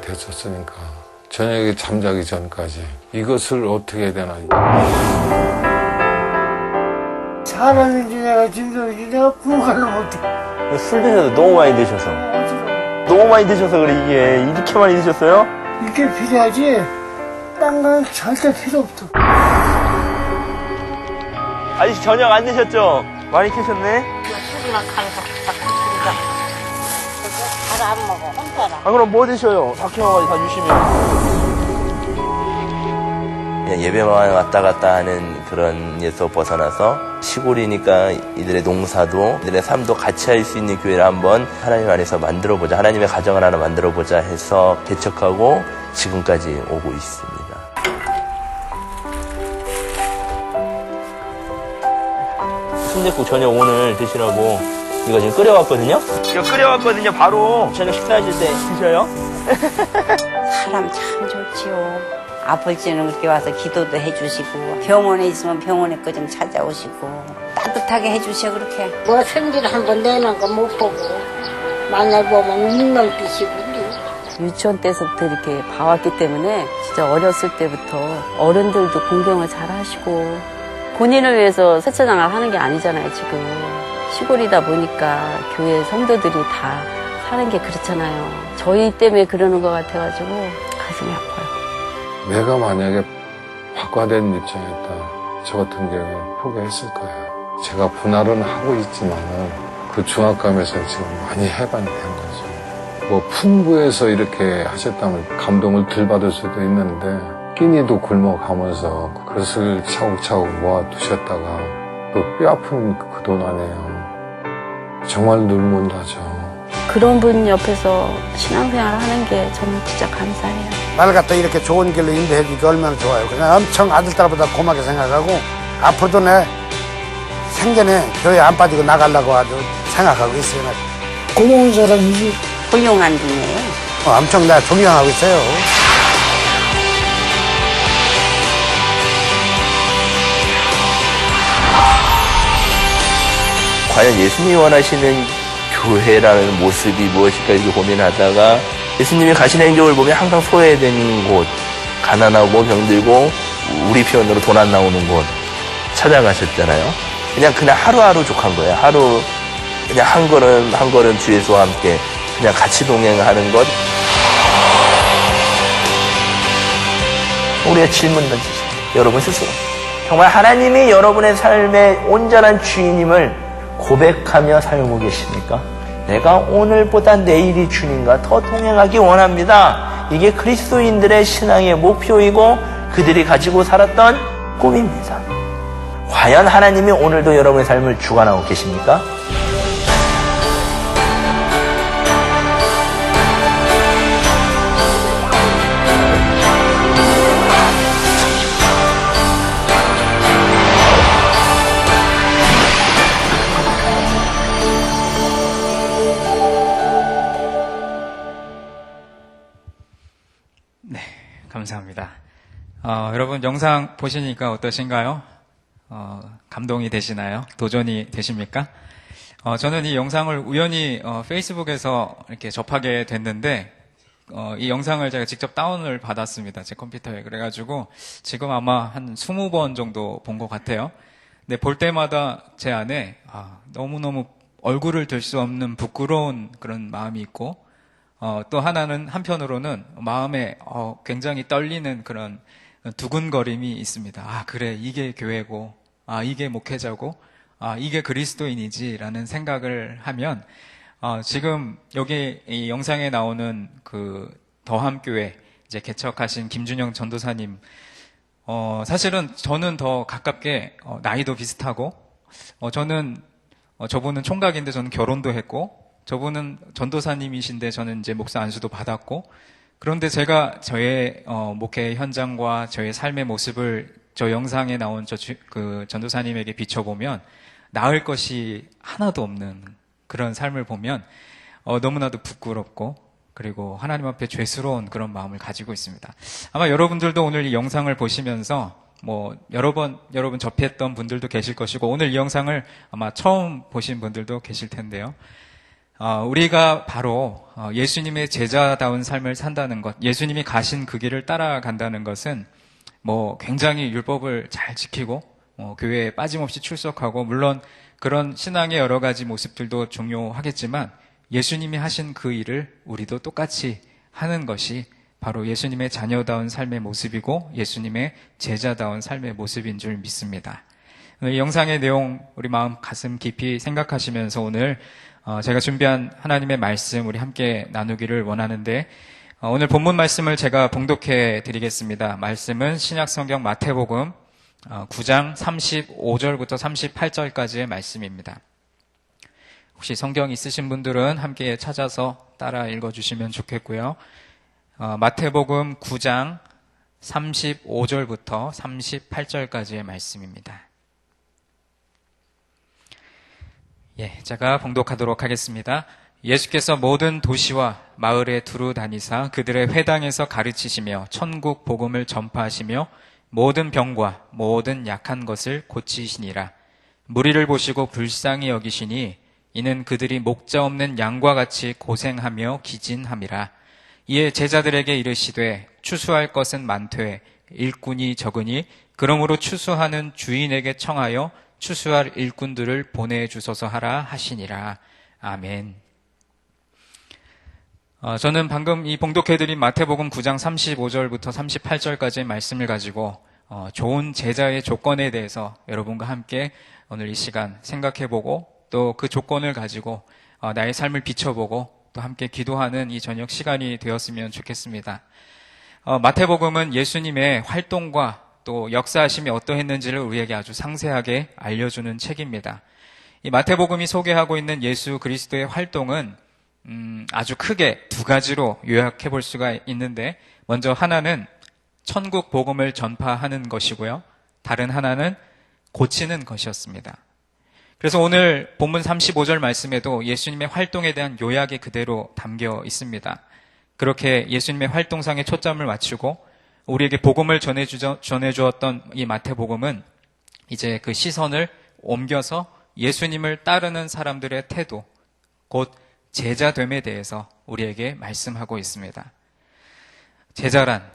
됐었으니까 저녁에 잠자기 전까지 이것을 어떻게 해야 되나. 사람인지 내가 짐승인지 내가 구분을 못해. 술 드셔도 너무 많이 드셔서. 너무 많이 드셔서 그래. 이게 이렇게 많이 드셨어요? 이게 필요하지 딴 건 절대 필요 없어. 아직 저녁 안 드셨죠? 많이 드셨네? 술이랑 가서 잘 안 먹어 혼자라. 아, 그럼 뭐 드셔요? 박형아가 다 주시면. 그냥 예배만 왔다 갔다 하는 그런 데서 벗어나서 시골이니까 이들의 농사도 이들의 삶도 같이 할 수 있는 교회를 한번 하나님 안에서 만들어보자, 하나님의 가정을 하나 만들어보자 해서 개척하고 지금까지 오고 있습니다. 순댓국 저녁 오늘 드시라고 이거 지금 끓여왔거든요? 이거 끓여왔거든요. 바로 저녁 식사하실 때 드셔요. 사람 참 좋지요. 아플 때는 그렇게 와서 기도도 해주시고 병원에 있으면 병원에 거 좀 찾아오시고 따뜻하게 해주셔. 그렇게 뭐 생일 한번 내는 거 못 보고 만날 보면 눈물빛이고. 유치원 때서부터 이렇게 봐왔기 때문에 진짜 어렸을 때부터 어른들도 공경을 잘 하시고 본인을 위해서 세차장을 하는 게 아니잖아요. 지금 시골이다 보니까 교회 성도들이 다 사는 게 그렇잖아요. 저희 때문에 그러는 것 같아가지고 가슴이 아파요. 내가 만약에 박과된 입장이었다, 저 같은 경우는 포기했을 거예요. 제가 분할은 하고 있지만은 그 중압감에서 지금 많이 해방이 된 거죠. 뭐 풍부해서 이렇게 하셨다면 감동을 덜 받을 수도 있는데 끼니도 굶어가면서 그것을 차곡차곡 모아두셨다가 또 뼈아픈 그 돈 아니에요. 정말 눈물 나죠. 그런 분 옆에서 신앙생활 하는 게 저는 진짜 감사해요. 날 갖다 이렇게 좋은 길로 인도해 주니까 얼마나 좋아요. 그냥 엄청 아들딸보다 고맙게 생각하고 앞으로도 내 생전에 교회 안 빠지고 나가려고 아주 생각하고 있어요. 고마운 사람이지. 훌륭한 분이에요. 엄청 내가 존경하고 있어요. 과연 예수님이 원하시는 교회라는 모습이 무엇일까 이렇게 고민하다가 예수님이 가시는 행적을 보면 항상 소외된 곳, 가난하고 병들고 우리 표현으로 돈 안 나오는 곳 찾아가셨잖아요. 그냥 하루하루 족한 거예요. 하루 그냥 한 걸음 주 예수와 함께 그냥 같이 동행하는 것. 우리의 질문 던지죠. 여러분 스스로 정말 하나님이 여러분의 삶의 온전한 주인임을 고백하며 살고 계십니까? 내가 오늘보다 내일이 주님과 더 동행하기 원합니다. 이게 그리스도인들의 신앙의 목표이고 그들이 가지고 살았던 꿈입니다. 과연 하나님이 오늘도 여러분의 삶을 주관하고 계십니까? 네, 감사합니다. 여러분 영상 보시니까 어떠신가요? 감동이 되시나요? 도전이 되십니까? 저는 이 영상을 우연히 페이스북에서 이렇게 접하게 됐는데 이 영상을 제가 직접 다운을 받았습니다. 제 컴퓨터에. 그래가지고 지금 아마 한 20번 정도 본 것 같아요. 근데 볼 때마다 제 안에 너무너무 얼굴을 들 수 없는 부끄러운 그런 마음이 있고 또 하나는 한편으로는 마음에 굉장히 떨리는 그런 두근거림이 있습니다. 그래, 이게 교회고, 이게 목회자고, 이게 그리스도인이지라는 생각을 하면 지금 여기 이 영상에 나오는 그 더함교회 이제 개척하신 김준영 전도사님, 사실은 저는 더 가깝게 나이도 비슷하고, 저분은 총각인데 저는 결혼도 했고, 저분은 전도사님이신데 저는 이제 목사 안수도 받았고, 그런데 제가 저의 목회 현장과 저의 삶의 모습을 저 영상에 나온 그 전도사님에게 비춰보면 나을 것이 하나도 없는 그런 삶을 보면 너무나도 부끄럽고 그리고 하나님 앞에 죄스러운 그런 마음을 가지고 있습니다. 아마 여러분들도 오늘 이 영상을 보시면서 여러분 접했던 분들도 계실 것이고 오늘 이 영상을 아마 처음 보신 분들도 계실 텐데요. 우리가 바로 예수님의 제자다운 삶을 산다는 것, 예수님이 가신 그 길을 따라간다는 것은 굉장히 율법을 잘 지키고 교회에 빠짐없이 출석하고, 물론 그런 신앙의 여러 가지 모습들도 중요하겠지만 예수님이 하신 그 일을 우리도 똑같이 하는 것이 바로 예수님의 자녀다운 삶의 모습이고 예수님의 제자다운 삶의 모습인 줄 믿습니다. 이 영상의 내용 우리 마음 가슴 깊이 생각하시면서 오늘 제가 준비한 하나님의 말씀 우리 함께 나누기를 원하는데, 오늘 본문 말씀을 제가 봉독해 드리겠습니다. 말씀은 신약성경 마태복음 9장 35절부터 38절까지의 말씀입니다. 혹시 성경 있으신 분들은 함께 찾아서 따라 읽어주시면 좋겠고요. 마태복음 9장 35절부터 38절까지의 말씀입니다. 제가 봉독하도록 하겠습니다. 예수께서 모든 도시와 마을에 두루 다니사 그들의 회당에서 가르치시며 천국 복음을 전파하시며 모든 병과 모든 약한 것을 고치시니라. 무리를 보시고 불쌍히 여기시니 이는 그들이 목자 없는 양과 같이 고생하며 기진함이라. 이에 제자들에게 이르시되 추수할 것은 많되 일꾼이 적으니 그러므로 추수하는 주인에게 청하여 추수할 일꾼들을 보내주소서 하라 하시니라. 아멘. 저는 방금 이 봉독해드린 마태복음 9장 35절부터 38절까지의 말씀을 가지고 좋은 제자의 조건에 대해서 여러분과 함께 오늘 이 시간 생각해보고, 또 그 조건을 가지고 나의 삶을 비춰보고 또 함께 기도하는 이 저녁 시간이 되었으면 좋겠습니다. 마태복음은 예수님의 활동과 또 역사하심이 어떠했는지를 우리에게 아주 상세하게 알려주는 책입니다. 이 마태복음이 소개하고 있는 예수 그리스도의 활동은 아주 크게 두 가지로 요약해 볼 수가 있는데, 먼저 하나는 천국 복음을 전파하는 것이고요, 다른 하나는 고치는 것이었습니다. 그래서 오늘 본문 35절 말씀에도 예수님의 활동에 대한 요약이 그대로 담겨 있습니다. 그렇게 예수님의 활동상에 초점을 맞추고 우리에게 복음을 전해주었던 이 마태복음은 이제 그 시선을 옮겨서 예수님을 따르는 사람들의 태도, 곧 제자됨에 대해서 우리에게 말씀하고 있습니다. 제자란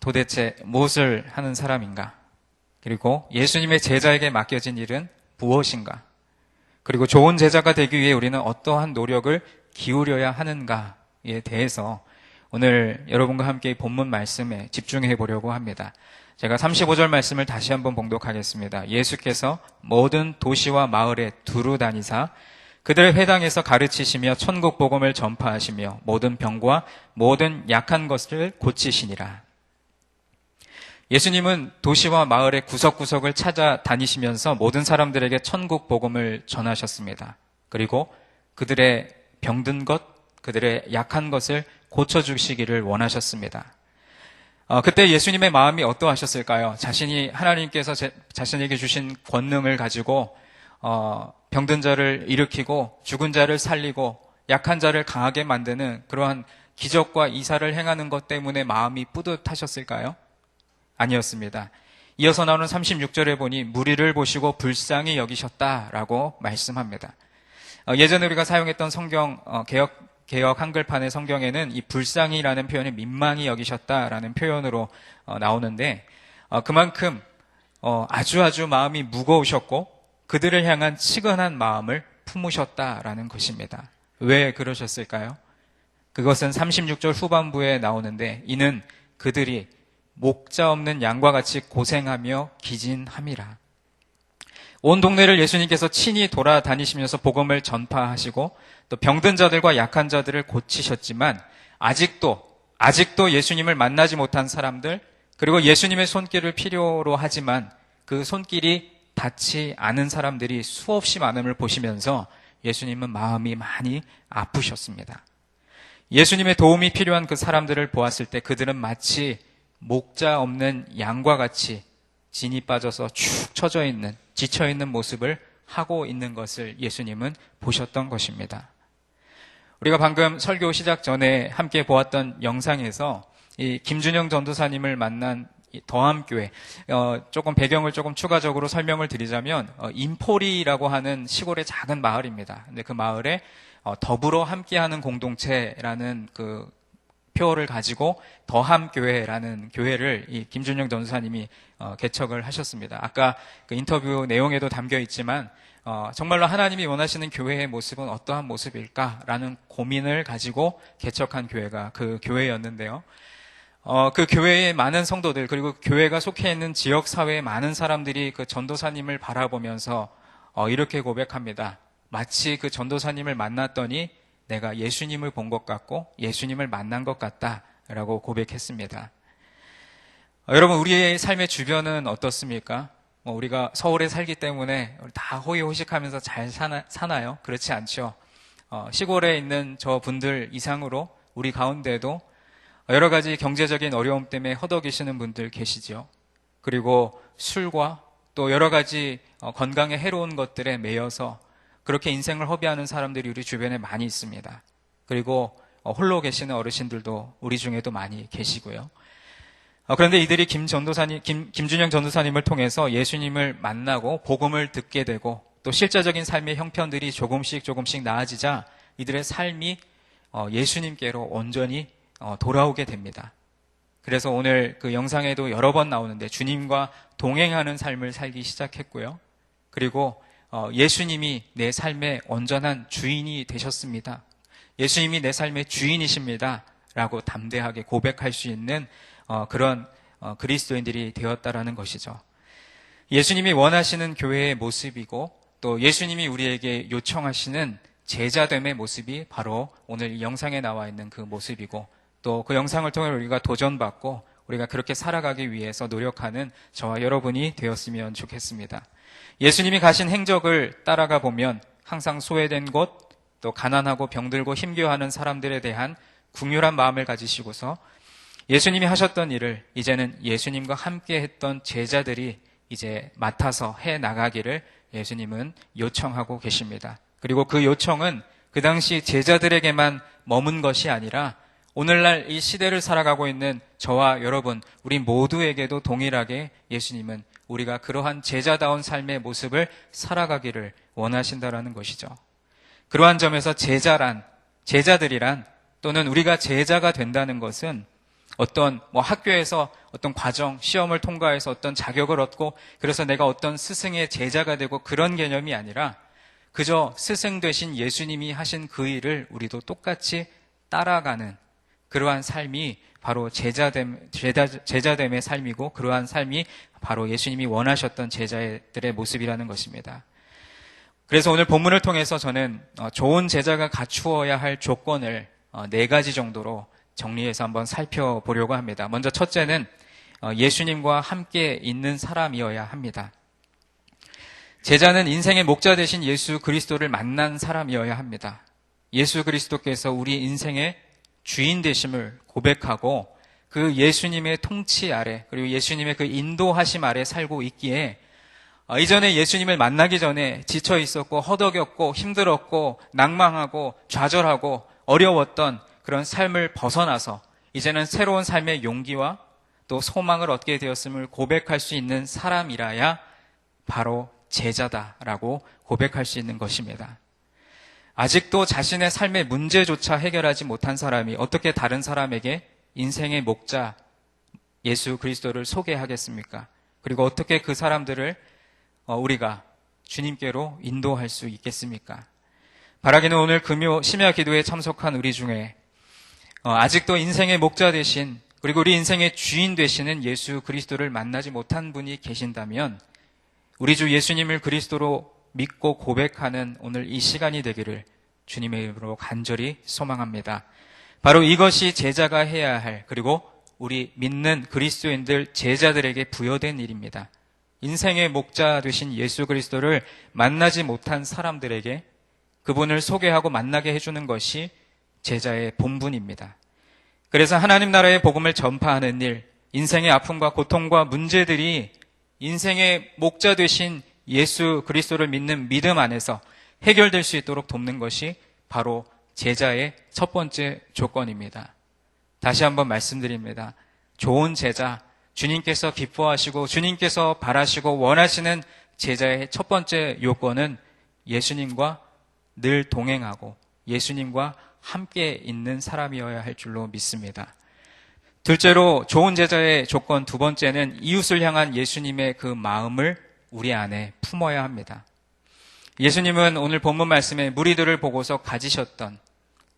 도대체 무엇을 하는 사람인가? 그리고 예수님의 제자에게 맡겨진 일은 무엇인가? 그리고 좋은 제자가 되기 위해 우리는 어떠한 노력을 기울여야 하는가에 대해서 오늘 여러분과 함께 이 본문 말씀에 집중해 보려고 합니다. 제가 35절 말씀을 다시 한번 봉독하겠습니다. 예수께서 모든 도시와 마을에 두루 다니사 그들의 회당에서 가르치시며 천국 복음을 전파하시며 모든 병과 모든 약한 것을 고치시니라. 예수님은 도시와 마을의 구석구석을 찾아다니시면서 모든 사람들에게 천국 복음을 전하셨습니다. 그리고 그들의 병든 것, 그들의 약한 것을 고쳐주시기를 원하셨습니다. 그때 예수님의 마음이 어떠하셨을까요? 자신이 하나님께서 자신에게 주신 권능을 가지고 병든 자를 일으키고 죽은 자를 살리고 약한 자를 강하게 만드는 그러한 기적과 이사를 행하는 것 때문에 마음이 뿌듯하셨을까요? 아니었습니다. 이어서 나오는 36절에 보니 무리를 보시고 불쌍히 여기셨다라고 말씀합니다. 예전에 우리가 사용했던 성경 개역 한글판의 성경에는 이 불쌍히라는 표현이 민망히 여기셨다라는 표현으로 나오는데, 그만큼 아주 마음이 무거우셨고 그들을 향한 치근한 마음을 품으셨다라는 것입니다. 왜 그러셨을까요? 그것은 36절 후반부에 나오는데, 이는 그들이 목자 없는 양과 같이 고생하며 기진함이라. 온 동네를 예수님께서 친히 돌아다니시면서 복음을 전파하시고 또 병든 자들과 약한 자들을 고치셨지만 아직도 예수님을 만나지 못한 사람들, 그리고 예수님의 손길을 필요로 하지만 그 손길이 닿지 않은 사람들이 수없이 많음을 보시면서 예수님은 마음이 많이 아프셨습니다. 예수님의 도움이 필요한 그 사람들을 보았을 때 그들은 마치 목자 없는 양과 같이 진이 빠져서 축 처져 있는, 지쳐 있는 모습을 하고 있는 것을 예수님은 보셨던 것입니다. 우리가 방금 설교 시작 전에 함께 보았던 영상에서 이 김준영 전도사님을 만난 더함교회, 조금 배경을 조금 추가적으로 설명을 드리자면 인포리라고 하는 시골의 작은 마을입니다. 근데 그 마을에 더불어 함께하는 공동체라는 그 표어를 가지고 더함교회라는 교회를 이 김준영 전도사님이 개척을 하셨습니다. 아까 그 인터뷰 내용에도 담겨 있지만 정말로 하나님이 원하시는 교회의 모습은 어떠한 모습일까라는 고민을 가지고 개척한 교회가 그 교회였는데요. 그 교회의 많은 성도들 그리고 교회가 속해 있는 지역 사회의 많은 사람들이 그 전도사님을 바라보면서 이렇게 고백합니다. 마치 그 전도사님을 만났더니 내가 예수님을 본 것 같고 예수님을 만난 것 같다라고 고백했습니다. 여러분, 우리의 삶의 주변은 어떻습니까? 우리가 서울에 살기 때문에 다 호의호식하면서 잘 사나요? 그렇지 않죠. 시골에 있는 저 분들 이상으로 우리 가운데도 여러 가지 경제적인 어려움 때문에 허덕이시는 분들 계시죠. 그리고 술과 또 여러 가지 건강에 해로운 것들에 매여서 그렇게 인생을 허비하는 사람들이 우리 주변에 많이 있습니다. 그리고 홀로 계시는 어르신들도 우리 중에도 많이 계시고요. 그런데 이들이 김준영 전도사님을 통해서 예수님을 만나고 복음을 듣게 되고 또 실제적인 삶의 형편들이 조금씩 나아지자 이들의 삶이 예수님께로 온전히 돌아오게 됩니다. 그래서 오늘 그 영상에도 여러 번 나오는데 주님과 동행하는 삶을 살기 시작했고요. 그리고 예수님이 내 삶의 온전한 주인이 되셨습니다. 예수님이 내 삶의 주인이십니다. 라고 담대하게 고백할 수 있는 그런 그리스도인들이 되었다라는 것이죠. 예수님이 원하시는 교회의 모습이고 또 예수님이 우리에게 요청하시는 제자됨의 모습이 바로 오늘 이 영상에 나와 있는 그 모습이고 또 그 영상을 통해 우리가 도전받고 우리가 그렇게 살아가기 위해서 노력하는 저와 여러분이 되었으면 좋겠습니다. 예수님이 가신 행적을 따라가 보면 항상 소외된 곳, 또 가난하고 병들고 힘겨워하는 사람들에 대한 긍휼한 마음을 가지시고서 예수님이 하셨던 일을 이제는 예수님과 함께 했던 제자들이 이제 맡아서 해 나가기를 예수님은 요청하고 계십니다. 그리고 그 요청은 그 당시 제자들에게만 머문 것이 아니라 오늘날 이 시대를 살아가고 있는 저와 여러분, 우리 모두에게도 동일하게 예수님은 우리가 그러한 제자다운 삶의 모습을 살아가기를 원하신다라는 것이죠. 그러한 점에서 제자들이란 또는 우리가 제자가 된다는 것은 어떤 학교에서 어떤 과정, 시험을 통과해서 어떤 자격을 얻고 그래서 내가 어떤 스승의 제자가 되고 그런 개념이 아니라 그저 스승 되신 예수님이 하신 그 일을 우리도 똑같이 따라가는 그러한 삶이 바로 제자됨의 삶이고 그러한 삶이 바로 예수님이 원하셨던 제자들의 모습이라는 것입니다. 그래서 오늘 본문을 통해서 저는 좋은 제자가 갖추어야 할 조건을 4가지 정도로 정리해서 한번 살펴보려고 합니다. 먼저 첫째는 예수님과 함께 있는 사람이어야 합니다. 제자는 인생의 목자 되신 예수 그리스도를 만난 사람이어야 합니다. 예수 그리스도께서 우리 인생의 주인 되심을 고백하고 그 예수님의 통치 아래 그리고 예수님의 그 인도하심 아래 살고 있기에 이전에 예수님을 만나기 전에 지쳐 있었고 허덕였고 힘들었고 낭망하고 좌절하고 어려웠던 그런 삶을 벗어나서 이제는 새로운 삶의 용기와 또 소망을 얻게 되었음을 고백할 수 있는 사람이라야 바로 제자다라고 고백할 수 있는 것입니다. 아직도 자신의 삶의 문제조차 해결하지 못한 사람이 어떻게 다른 사람에게 인생의 목자 예수 그리스도를 소개하겠습니까? 그리고 어떻게 그 사람들을 우리가 주님께로 인도할 수 있겠습니까? 바라기는 오늘 금요 심야 기도에 참석한 우리 중에 아직도 인생의 목자 되신 그리고 우리 인생의 주인 되시는 예수 그리스도를 만나지 못한 분이 계신다면 우리 주 예수님을 그리스도로 믿고 고백하는 오늘 이 시간이 되기를 주님의 이름으로 간절히 소망합니다. 바로 이것이 제자가 해야 할 그리고 우리 믿는 그리스도인들 제자들에게 부여된 일입니다. 인생의 목자 되신 예수 그리스도를 만나지 못한 사람들에게 그분을 소개하고 만나게 해주는 것이 제자의 본분입니다. 그래서 하나님 나라의 복음을 전파하는 일, 인생의 아픔과 고통과 문제들이 인생의 목자 되신 예수 그리스도를 믿는 믿음 안에서 해결될 수 있도록 돕는 것이 바로 제자의 첫 번째 조건입니다. 다시 한번 말씀드립니다. 좋은 제자, 주님께서 기뻐하시고 주님께서 바라시고 원하시는 제자의 첫 번째 요건은 예수님과 늘 동행하고 예수님과 함께 있는 사람이어야 할 줄로 믿습니다. 둘째로 좋은 제자의 조건 두 번째는 이웃을 향한 예수님의 그 마음을 우리 안에 품어야 합니다. 예수님은 오늘 본문 말씀에 무리들을 보고서 가지셨던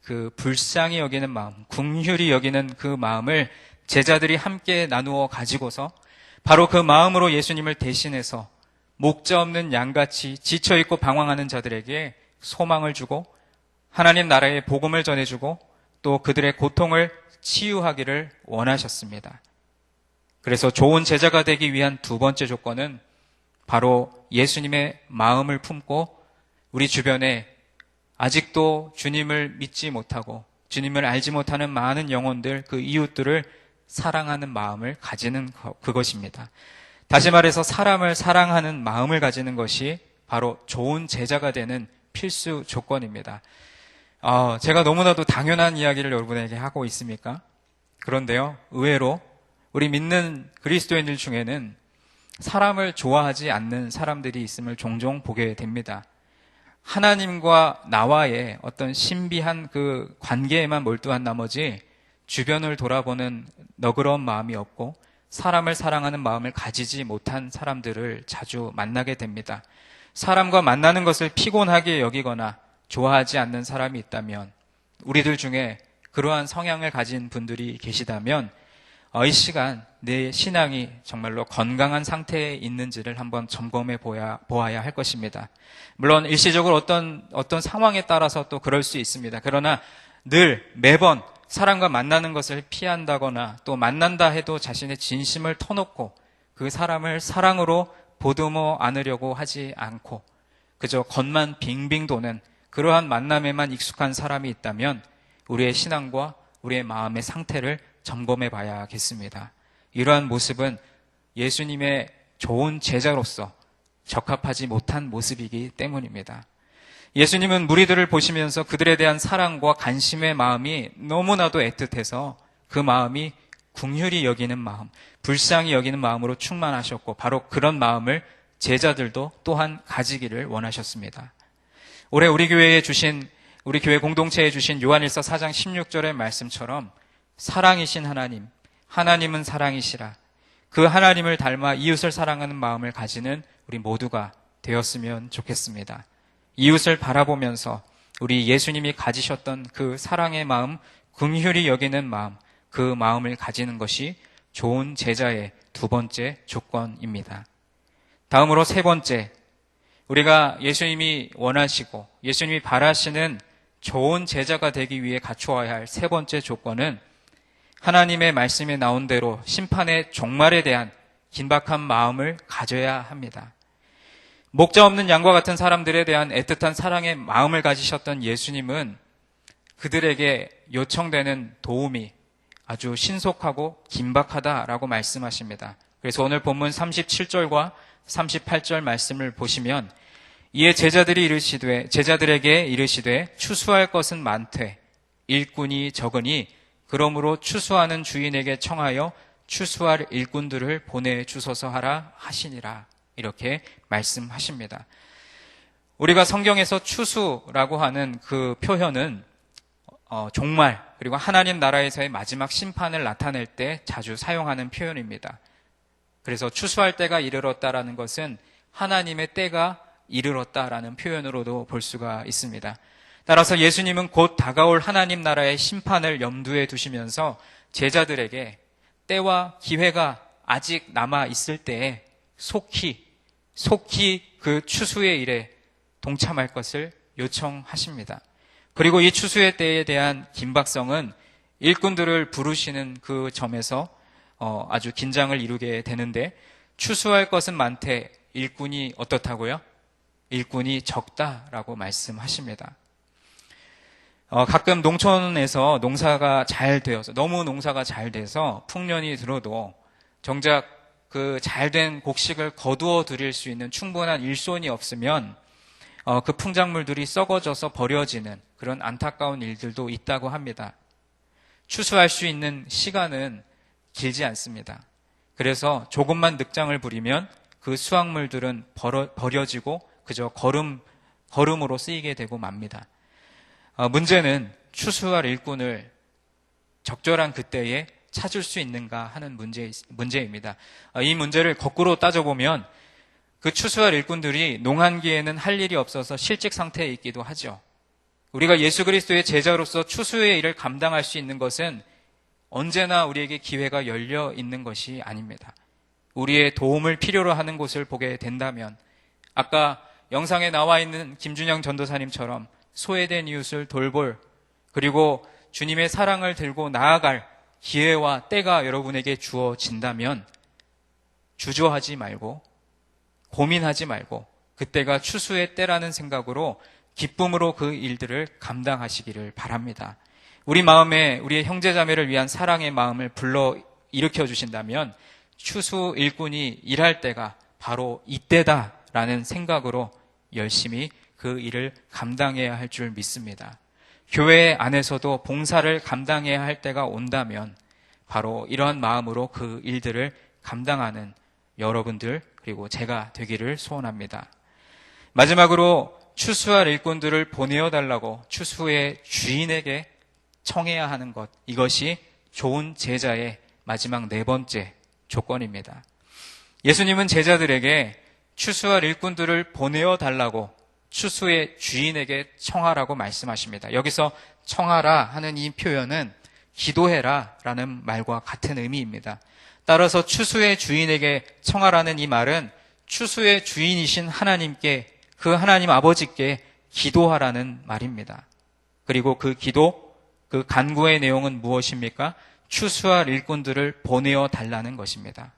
그 불쌍히 여기는 마음, 긍휼히 여기는 그 마음을 제자들이 함께 나누어 가지고서 바로 그 마음으로 예수님을 대신해서 목자 없는 양같이 지쳐있고 방황하는 자들에게 소망을 주고 하나님 나라의 복음을 전해주고 또 그들의 고통을 치유하기를 원하셨습니다. 그래서 좋은 제자가 되기 위한 두 번째 조건은 바로 예수님의 마음을 품고 우리 주변에 아직도 주님을 믿지 못하고 주님을 알지 못하는 많은 영혼들, 그 이웃들을 사랑하는 마음을 가지는 그것입니다. 다시 말해서 사람을 사랑하는 마음을 가지는 것이 바로 좋은 제자가 되는 필수 조건입니다. 제가 너무나도 당연한 이야기를 여러분에게 하고 있습니까? 그런데요, 의외로 우리 믿는 그리스도인들 중에는 사람을 좋아하지 않는 사람들이 있음을 종종 보게 됩니다. 하나님과 나와의 어떤 신비한 그 관계에만 몰두한 나머지 주변을 돌아보는 너그러운 마음이 없고 사람을 사랑하는 마음을 가지지 못한 사람들을 자주 만나게 됩니다. 사람과 만나는 것을 피곤하게 여기거나 좋아하지 않는 사람이 있다면, 우리들 중에 그러한 성향을 가진 분들이 계시다면 이 시간 내 신앙이 정말로 건강한 상태에 있는지를 한번 점검해 보아야 할 것입니다. 물론 일시적으로 어떤 상황에 따라서 또 그럴 수 있습니다. 그러나 매번 사람과 만나는 것을 피한다거나 또 만난다 해도 자신의 진심을 터놓고 그 사람을 사랑으로 보듬어 안으려고 하지 않고 그저 겉만 빙빙 도는 그러한 만남에만 익숙한 사람이 있다면 우리의 신앙과 우리의 마음의 상태를 점검해 봐야겠습니다. 이러한 모습은 예수님의 좋은 제자로서 적합하지 못한 모습이기 때문입니다. 예수님은 무리들을 보시면서 그들에 대한 사랑과 관심의 마음이 너무나도 애틋해서 그 마음이 긍휼히 여기는 마음, 불쌍히 여기는 마음으로 충만하셨고 바로 그런 마음을 제자들도 또한 가지기를 원하셨습니다. 올해 우리 교회 공동체에 주신 요한일서 4장 16절의 말씀처럼 사랑이신 하나님은 사랑이시라. 그 하나님을 닮아 이웃을 사랑하는 마음을 가지는 우리 모두가 되었으면 좋겠습니다. 이웃을 바라보면서 우리 예수님이 가지셨던 그 사랑의 마음, 긍휼히 여기는 마음, 그 마음을 가지는 것이 좋은 제자의 두 번째 조건입니다. 다음으로 세 번째, 우리가 예수님이 원하시고 예수님이 바라시는 좋은 제자가 되기 위해 갖추어야 할 세 번째 조건은 하나님의 말씀에 나온 대로 심판의 종말에 대한 긴박한 마음을 가져야 합니다. 목자 없는 양과 같은 사람들에 대한 애틋한 사랑의 마음을 가지셨던 예수님은 그들에게 요청되는 도움이 아주 신속하고 긴박하다라고 말씀하십니다. 그래서 오늘 본문 37절과 38절 말씀을 보시면 이에 제자들에게 이르시되 추수할 것은 많되 일꾼이 적으니 그러므로 추수하는 주인에게 청하여 추수할 일꾼들을 보내주소서 하라 하시니라. 이렇게 말씀하십니다. 우리가 성경에서 추수라고 하는 그 표현은 종말 그리고 하나님 나라에서의 마지막 심판을 나타낼 때 자주 사용하는 표현입니다. 그래서 추수할 때가 이르렀다라는 것은 하나님의 때가 이르렀다라는 표현으로도 볼 수가 있습니다. 따라서 예수님은 곧 다가올 하나님 나라의 심판을 염두에 두시면서 제자들에게 때와 기회가 아직 남아 있을 때에 속히 그 추수의 일에 동참할 것을 요청하십니다. 그리고 이 추수의 때에 대한 긴박성은 일꾼들을 부르시는 그 점에서 아주 긴장을 이루게 되는데 추수할 것은 많되 일꾼이 어떻다고요? 일꾼이 적다라고 말씀하십니다. 가끔 농촌에서 농사가 잘 되어서 너무 농사가 잘 돼서 풍년이 들어도 정작 그 잘된 곡식을 거두어 드릴 수 있는 충분한 일손이 없으면 그 풍작물들이 썩어져서 버려지는 그런 안타까운 일들도 있다고 합니다. 추수할 수 있는 시간은 길지 않습니다. 그래서 조금만 늑장을 부리면 그 수확물들은 버려지고 그저 거름으로 쓰이게 되고 맙니다. 문제는 추수할 일꾼을 적절한 그때에 찾을 수 있는가 하는 문제입니다. 이 문제를 거꾸로 따져보면 그 추수할 일꾼들이 농한기에는 할 일이 없어서 실직 상태에 있기도 하죠. 우리가 예수 그리스도의 제자로서 추수의 일을 감당할 수 있는 것은 언제나 우리에게 기회가 열려 있는 것이 아닙니다. 우리의 도움을 필요로 하는 곳을 보게 된다면 아까 영상에 나와 있는 김준영 전도사님처럼 소외된 이웃을 돌볼, 그리고 주님의 사랑을 들고 나아갈 기회와 때가 여러분에게 주어진다면 주저하지 말고 고민하지 말고 그때가 추수의 때라는 생각으로 기쁨으로 그 일들을 감당하시기를 바랍니다. 우리 마음에 우리의 형제자매를 위한 사랑의 마음을 불러 일으켜 주신다면 추수 일꾼이 일할 때가 바로 이때다라는 생각으로 열심히 그 일을 감당해야 할 줄 믿습니다. 교회 안에서도 봉사를 감당해야 할 때가 온다면 바로 이러한 마음으로 그 일들을 감당하는 여러분들 그리고 제가 되기를 소원합니다. 마지막으로 추수할 일꾼들을 보내어 달라고 추수의 주인에게 청해야 하는 것, 이것이 좋은 제자의 마지막 4번째 조건입니다. 예수님은 제자들에게 추수할 일꾼들을 보내어 달라고 추수의 주인에게 청하라고 말씀하십니다. 여기서 청하라 하는 이 표현은 기도해라 라는 말과 같은 의미입니다. 따라서 추수의 주인에게 청하라는 이 말은 추수의 주인이신 하나님께, 그 하나님 아버지께 기도하라는 말입니다. 그리고 그 기도, 그 간구의 내용은 무엇입니까? 추수할 일꾼들을 보내어 달라는 것입니다.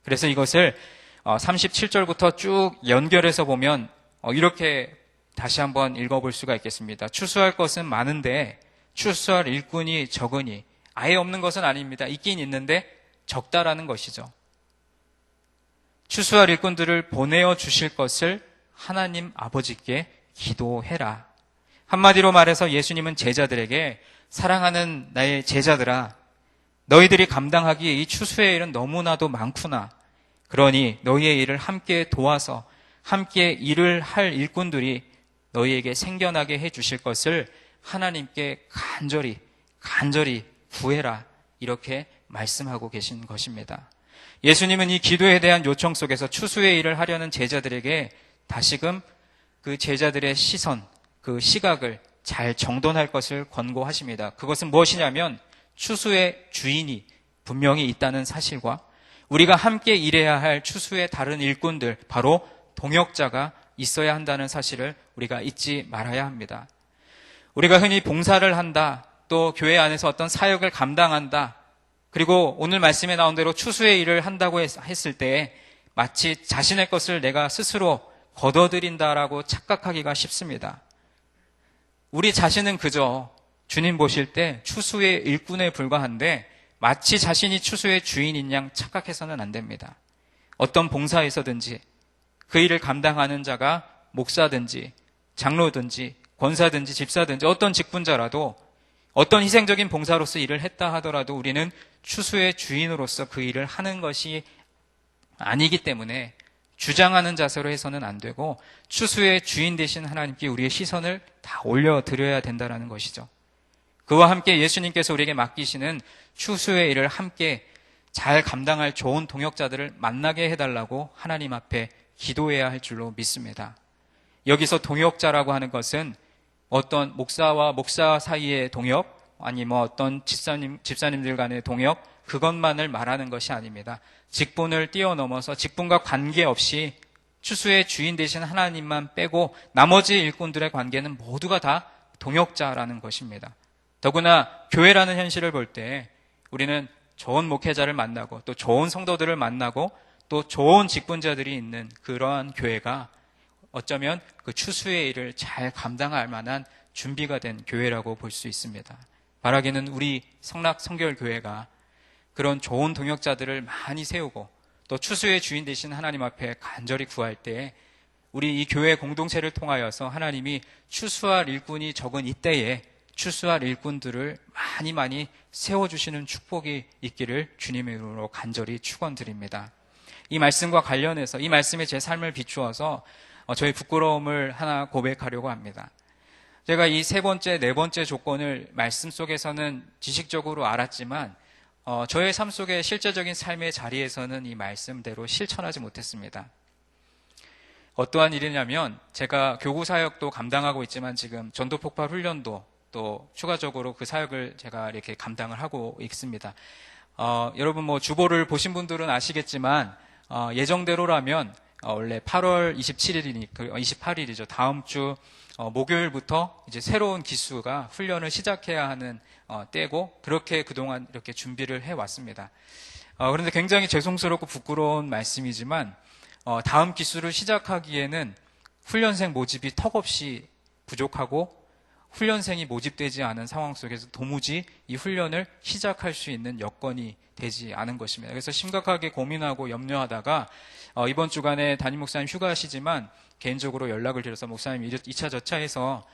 그래서 이것을 37절부터 쭉 연결해서 보면 이렇게 다시 한번 읽어볼 수가 있겠습니다. 추수할 것은 많은데 추수할 일꾼이 적으니, 아예 없는 것은 아닙니다. 있긴 있는데 적다라는 것이죠. 추수할 일꾼들을 보내어 주실 것을 하나님 아버지께 기도해라. 한마디로 말해서 예수님은 제자들에게 사랑하는 나의 제자들아, 너희들이 감당하기에 이 추수의 일은 너무나도 많구나. 그러니 너희의 일을 함께 도와서 함께 일을 할 일꾼들이 너희에게 생겨나게 해주실 것을 하나님께 간절히 구해라. 이렇게 말씀하고 계신 것입니다. 예수님은 이 기도에 대한 요청 속에서 추수의 일을 하려는 제자들에게 다시금 그 제자들의 시선, 그 시각을 잘 정돈할 것을 권고하십니다. 그것은 무엇이냐면 추수의 주인이 분명히 있다는 사실과 우리가 함께 일해야 할 추수의 다른 일꾼들, 바로 동역자가 있어야 한다는 사실을 우리가 잊지 말아야 합니다. 우리가 흔히 봉사를 한다, 또 교회 안에서 어떤 사역을 감당한다, 그리고 오늘 말씀에 나온 대로 추수의 일을 한다고 했을 때 마치 자신의 것을 내가 스스로 거둬들인다라고 착각하기가 쉽습니다. 우리 자신은 그저 주님 보실 때 추수의 일꾼에 불과한데 마치 자신이 추수의 주인인 양 착각해서는 안 됩니다. 어떤 봉사에서든지 그 일을 감당하는 자가 목사든지 장로든지 권사든지 집사든지 어떤 직분자라도 어떤 희생적인 봉사로서 일을 했다 하더라도 우리는 추수의 주인으로서 그 일을 하는 것이 아니기 때문에 주장하는 자세로 해서는 안 되고 추수의 주인 되신 하나님께 우리의 시선을 다 올려드려야 된다는 것이죠. 그와 함께 예수님께서 우리에게 맡기시는 추수의 일을 함께 잘 감당할 좋은 동역자들을 만나게 해달라고 하나님 앞에 기도해야 할 줄로 믿습니다. 여기서 동역자라고 하는 것은 어떤 목사와 목사 사이의 동역, 아니면 어떤 집사님들 간의 동역, 그것만을 말하는 것이 아닙니다. 직분을 뛰어넘어서 직분과 관계없이 추수의 주인 되신 하나님만 빼고 나머지 일꾼들의 관계는 모두가 다 동역자라는 것입니다. 더구나 교회라는 현실을 볼 때 우리는 좋은 목회자를 만나고 또 좋은 성도들을 만나고 또 좋은 직분자들이 있는 그러한 교회가 어쩌면 그 추수의 일을 잘 감당할 만한 준비가 된 교회라고 볼 수 있습니다. 바라기는 우리 성락 성결교회가 그런 좋은 동역자들을 많이 세우고 또 추수의 주인 되신 하나님 앞에 간절히 구할 때 우리 이 교회 공동체를 통하여서 하나님이 추수할 일꾼이 적은 이때에 추수할 일꾼들을 많이 세워주시는 축복이 있기를 주님의 이름으로 간절히 축원드립니다. 이 말씀과 관련해서 이 말씀에 제 삶을 비추어서 저의 부끄러움을 하나 고백하려고 합니다. 제가 이 세 번째, 네 번째 조건을 말씀 속에서는 지식적으로 알았지만 저의 삶 속의 실제적인 삶의 자리에서는 이 말씀대로 실천하지 못했습니다. 어떠한 일이냐면 제가 교구 사역도 감당하고 있지만 지금 전도폭발 훈련도 또 추가적으로 그 사역을 제가 이렇게 감당을 하고 있습니다. 여러분 뭐 주보를 보신 분들은 아시겠지만 예정대로라면 원래 8월 28일이죠. 다음 주 목요일부터 이제 새로운 기수가 훈련을 시작해야 하는 때고 그렇게 그동안 이렇게 준비를 해왔습니다. 그런데 굉장히 죄송스럽고 부끄러운 말씀이지만 다음 기수를 시작하기에는 훈련생 모집이 턱없이 부족하고 훈련생이 모집되지 않은 상황 속에서 도무지 이 훈련을 시작할 수 있는 여건이 되지 않은 것입니다. 그래서 심각하게 고민하고 염려하다가 이번 주간에 담임 목사님 휴가하시지만 개인적으로 연락을 드려서 목사님 2차 저차에서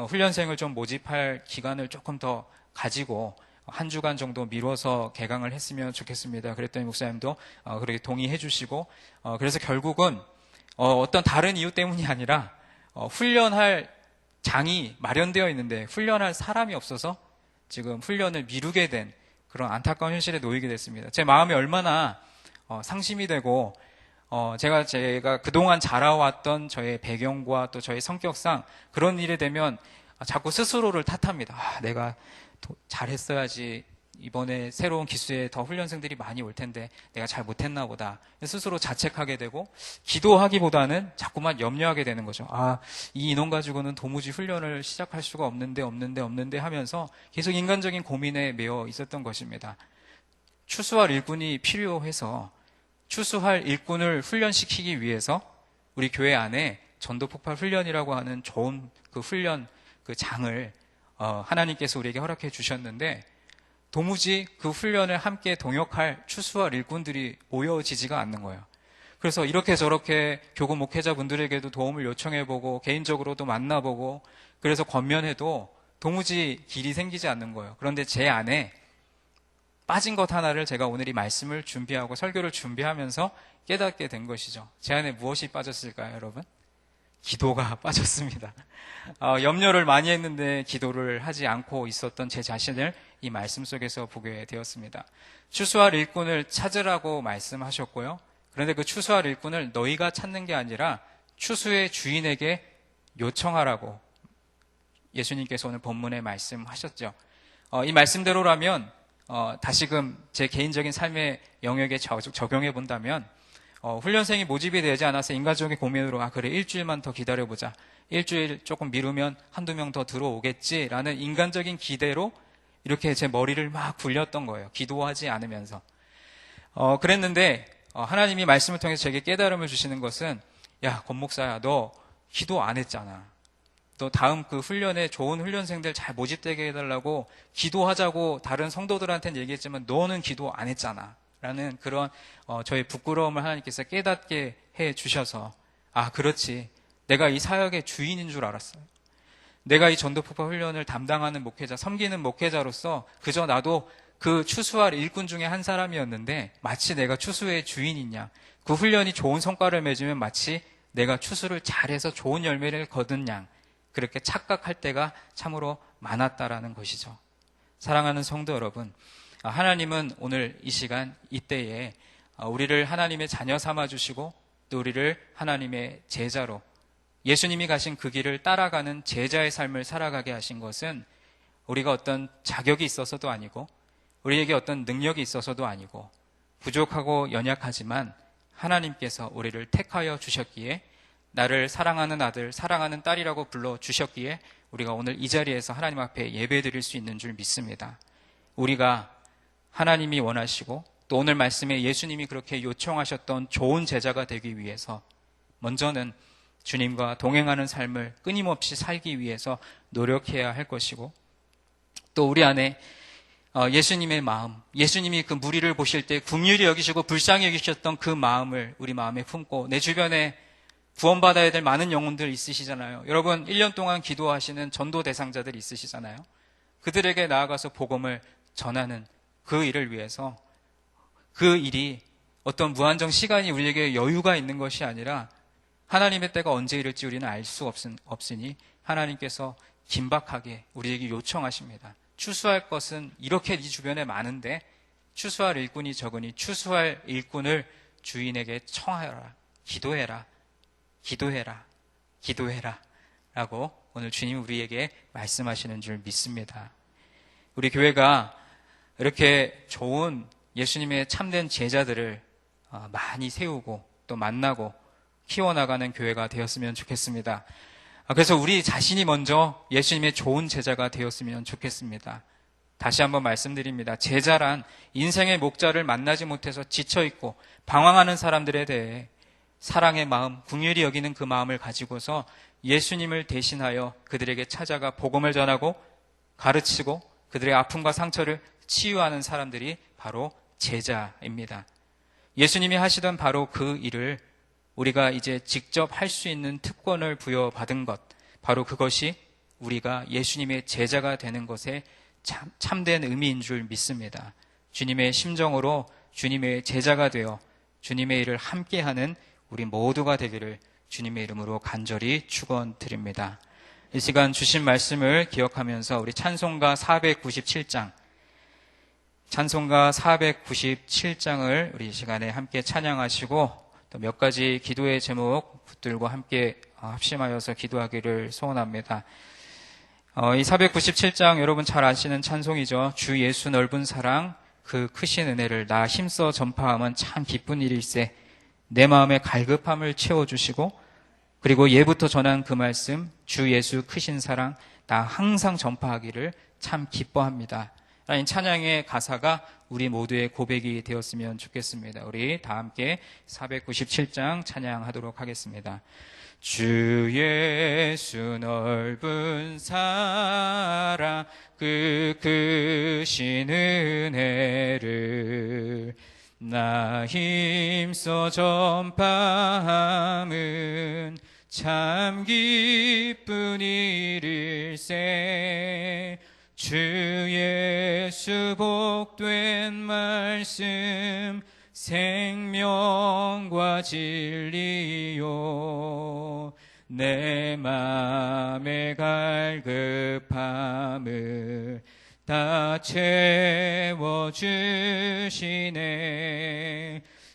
훈련생을 좀 모집할 기간을 조금 더 가지고 한 주간 정도 미뤄서 개강을 했으면 좋겠습니다. 그랬더니 목사님도 그렇게 동의해 주시고 그래서 결국은 어떤 다른 이유 때문이 아니라 훈련할 장이 마련되어 있는데 훈련할 사람이 없어서 지금 훈련을 미루게 된 그런 안타까운 현실에 놓이게 됐습니다. 제 마음이 얼마나 상심이 되고 제가 그동안 자라왔던 저의 배경과 또 저의 성격상 그런 일에 되면 자꾸 스스로를 탓합니다. 내가 잘했어야지. 이번에 새로운 기수에 더 훈련생들이 많이 올 텐데 내가 잘 못했나 보다. 스스로 자책하게 되고 기도하기보다는 자꾸만 염려하게 되는 거죠. 이 인원 가지고는 도무지 훈련을 시작할 수가 없는데 하면서 계속 인간적인 고민에 매여 있었던 것입니다. 추수할 일꾼이 필요해서 추수할 일꾼을 훈련시키기 위해서 우리 교회 안에 전도폭발 훈련이라고 하는 좋은 그 훈련 그 장을 하나님께서 우리에게 허락해 주셨는데 도무지 그 훈련을 함께 동역할 추수할 일꾼들이 모여지지가 않는 거예요. 그래서 이렇게 저렇게 교구 목회자분들에게도 도움을 요청해보고 개인적으로도 만나보고 그래서 권면해도 도무지 길이 생기지 않는 거예요. 그런데 제 안에 빠진 것 하나를 제가 오늘 이 말씀을 준비하고 설교를 준비하면서 깨닫게 된 것이죠. 제 안에 무엇이 빠졌을까요, 여러분? 기도가 빠졌습니다. 염려를 많이 했는데 기도를 하지 않고 있었던 제 자신을 이 말씀 속에서 보게 되었습니다. 추수할 일꾼을 찾으라고 말씀하셨고요. 그런데 그 추수할 일꾼을 너희가 찾는 게 아니라 추수의 주인에게 요청하라고 예수님께서 오늘 본문에 말씀하셨죠. 이 말씀대로라면 다시금 제 개인적인 삶의 영역에 적용해 본다면 훈련생이 모집이 되지 않아서 인간적인 고민으로 그래 일주일만 더 기다려보자. 일주일 조금 미루면 한두 명 더 들어오겠지라는 인간적인 기대로 이렇게 제 머리를 막 굴렸던 거예요. 기도하지 않으면서. 그랬는데 하나님이 말씀을 통해서 제게 깨달음을 주시는 것은 야, 권 목사야, 너 기도 안 했잖아. 또 다음 그 훈련에 좋은 훈련생들 잘 모집되게 해달라고 기도하자고 다른 성도들한테는 얘기했지만 너는 기도 안 했잖아. 라는 그런 저의 부끄러움을 하나님께서 깨닫게 해 주셔서 그렇지. 내가 이 사역의 주인인 줄 알았어요. 내가 이 전도폭발 훈련을 담당하는 목회자, 섬기는 목회자로서 그저 나도 그 추수할 일꾼 중에 한 사람이었는데 마치 내가 추수의 주인이냐. 그 훈련이 좋은 성과를 맺으면 마치 내가 추수를 잘해서 좋은 열매를 거둔 양. 그렇게 착각할 때가 참으로 많았다라는 것이죠. 사랑하는 성도 여러분, 하나님은 오늘 이 시간 이때에 우리를 하나님의 자녀 삼아주시고 또 우리를 하나님의 제자로 예수님이 가신 그 길을 따라가는 제자의 삶을 살아가게 하신 것은 우리가 어떤 자격이 있어서도 아니고 우리에게 어떤 능력이 있어서도 아니고 부족하고 연약하지만 하나님께서 우리를 택하여 주셨기에 나를 사랑하는 아들, 사랑하는 딸이라고 불러주셨기에 우리가 오늘 이 자리에서 하나님 앞에 예배드릴 수 있는 줄 믿습니다. 우리가 하나님이 원하시고 또 오늘 말씀에 예수님이 그렇게 요청하셨던 좋은 제자가 되기 위해서 먼저는 주님과 동행하는 삶을 끊임없이 살기 위해서 노력해야 할 것이고 또 우리 안에 예수님의 마음, 예수님이 그 무리를 보실 때 긍휼히 여기시고 불쌍히 여기셨던 그 마음을 우리 마음에 품고 내 주변에 구원받아야 될 많은 영혼들 있으시잖아요. 여러분 1년 동안 기도하시는 전도 대상자들 있으시잖아요. 그들에게 나아가서 복음을 전하는 그 일을 위해서 그 일이 어떤 무한정 시간이 우리에게 여유가 있는 것이 아니라 하나님의 때가 언제 이를지 우리는 알 수 없으니 하나님께서 긴박하게 우리에게 요청하십니다. 추수할 것은 이렇게 네 주변에 많은데 추수할 일꾼이 적으니 추수할 일꾼을 주인에게 청하여라. 기도해라. 기도해라. 기도해라. 라고 오늘 주님 우리에게 말씀하시는 줄 믿습니다. 우리 교회가 이렇게 좋은 예수님의 참된 제자들을 많이 세우고 또 만나고 키워나가는 교회가 되었으면 좋겠습니다. 그래서 우리 자신이 먼저 예수님의 좋은 제자가 되었으면 좋겠습니다. 다시 한번 말씀드립니다. 제자란 인생의 목자를 만나지 못해서 지쳐있고 방황하는 사람들에 대해 사랑의 마음, 긍휼히 여기는 그 마음을 가지고서 예수님을 대신하여 그들에게 찾아가 복음을 전하고 가르치고 그들의 아픔과 상처를 치유하는 사람들이 바로 제자입니다. 예수님이 하시던 바로 그 일을 우리가 이제 직접 할 수 있는 특권을 부여받은 것, 바로 그것이 우리가 예수님의 제자가 되는 것에 참된 의미인 줄 믿습니다. 주님의 심정으로 주님의 제자가 되어 주님의 일을 함께하는 우리 모두가 되기를 주님의 이름으로 간절히 축원드립니다. 이 시간 주신 말씀을 기억하면서 우리 찬송가 497장, 찬송가 497장을 우리 이 시간에 함께 찬양하시고 또 몇 가지 기도의 제목 붙들고 함께 합심하여서 기도하기를 소원합니다. 이 497장 여러분 잘 아시는 찬송이죠. 주 예수 넓은 사랑 그 크신 은혜를 나 힘써 전파하면 참 기쁜 일일세. 내 마음의 갈급함을 채워주시고 그리고 예부터 전한 그 말씀 주 예수 크신 사랑 나 항상 전파하기를 참 기뻐합니다. 라는 찬양의 가사가 우리 모두의 고백이 되었으면 좋겠습니다. 우리 다 함께 497장 찬양하도록 하겠습니다. 주 예수 넓은 사랑 그 크신 은혜를 나 힘써 전파함은 참 기쁜 일일세. 주 예수 복된 말씀 생명과 진리요 내 맘의 갈급함을 다 채워주시네.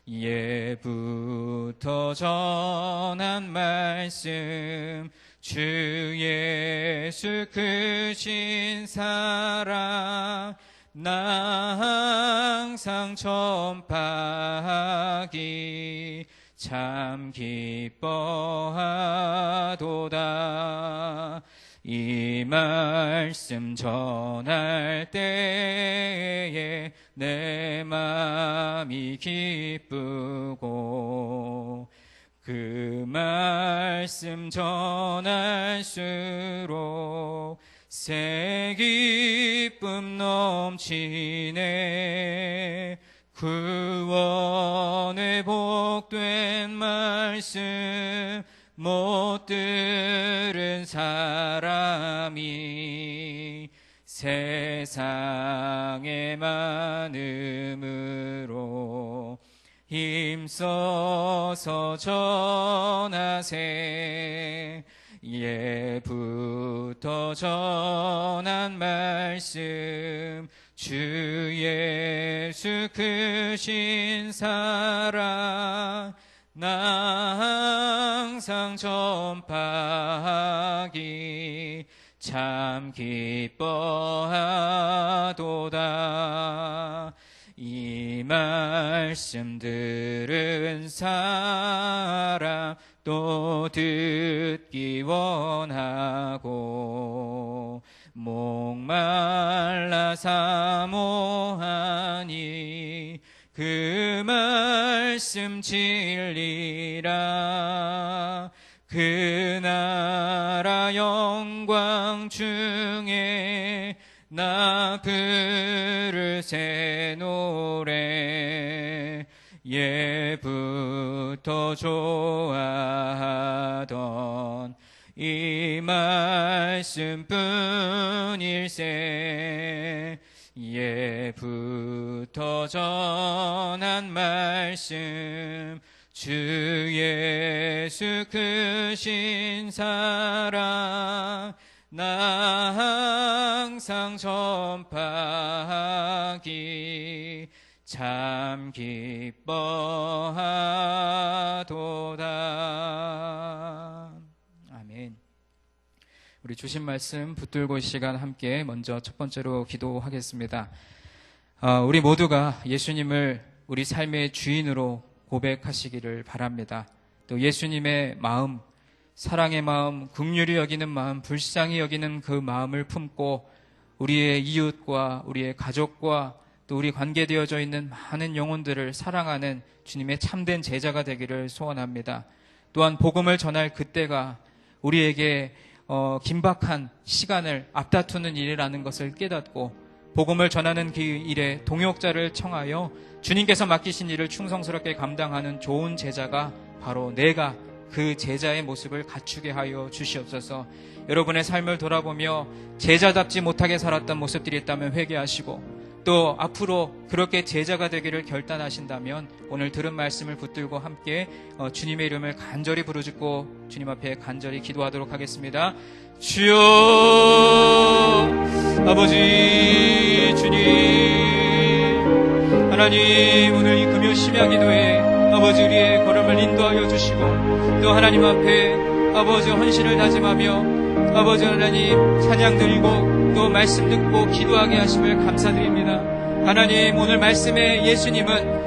예부터 전한 말씀 주 예수 크신 사랑 나 항상 전파하기 참 기뻐하도다. 이 말씀 전할 때에 내 마음이 기쁘고 그 말씀 전할수록 새 기쁨 넘치네. 구원의 복된 말씀 못 들은 사람이 세상에 많음으로 힘써서 전하세. 예부터 전한 말씀 주 예수 크신 사랑 나 항상 전파하기 참 기뻐하도다. 이 말씀 들은 사람 또 듣기 원하고 목말라 사모하니 그 말씀 진리라. 그 나라 영광 중에 나 부를 새 노래 예부터 좋아하던 이 말씀뿐일세. 예부터 전한 말씀 주 예수 크신 사랑 나 항상 전파하기 참 기뻐하도다. 아멘. 우리 주신 말씀 붙들고 이 시간 함께 먼저 첫 번째로 기도하겠습니다. 우리 모두가 예수님을 우리 삶의 주인으로 고백하시기를 바랍니다. 또 예수님의 마음, 사랑의 마음, 긍휼히 여기는 마음, 불쌍히 여기는 그 마음을 품고 우리의 이웃과 우리의 가족과 또 우리 관계되어져 있는 많은 영혼들을 사랑하는 주님의 참된 제자가 되기를 소원합니다. 또한 복음을 전할 그때가 우리에게 긴박한 시간을 앞다투는 일이라는 것을 깨닫고 복음을 전하는 그 일에 동역자를 청하여 주님께서 맡기신 일을 충성스럽게 감당하는 좋은 제자가 바로 내가 그 제자의 모습을 갖추게 하여 주시옵소서. 여러분의 삶을 돌아보며 제자답지 못하게 살았던 모습들이 있다면 회개하시고 또 앞으로 그렇게 제자가 되기를 결단하신다면 오늘 들은 말씀을 붙들고 함께 주님의 이름을 간절히 부르짖고 주님 앞에 간절히 기도하도록 하겠습니다. 주여 아버지 주님 하나님 오늘 이 금요 심야 기도에 아버지 우리의 걸음을 인도하여 주시고 또 하나님 앞에 아버지 헌신을 다짐하며 아버지 하나님 찬양 드리고 또 말씀 듣고 기도하게 하심을 감사드립니다. 하나님 오늘 말씀에 예수님은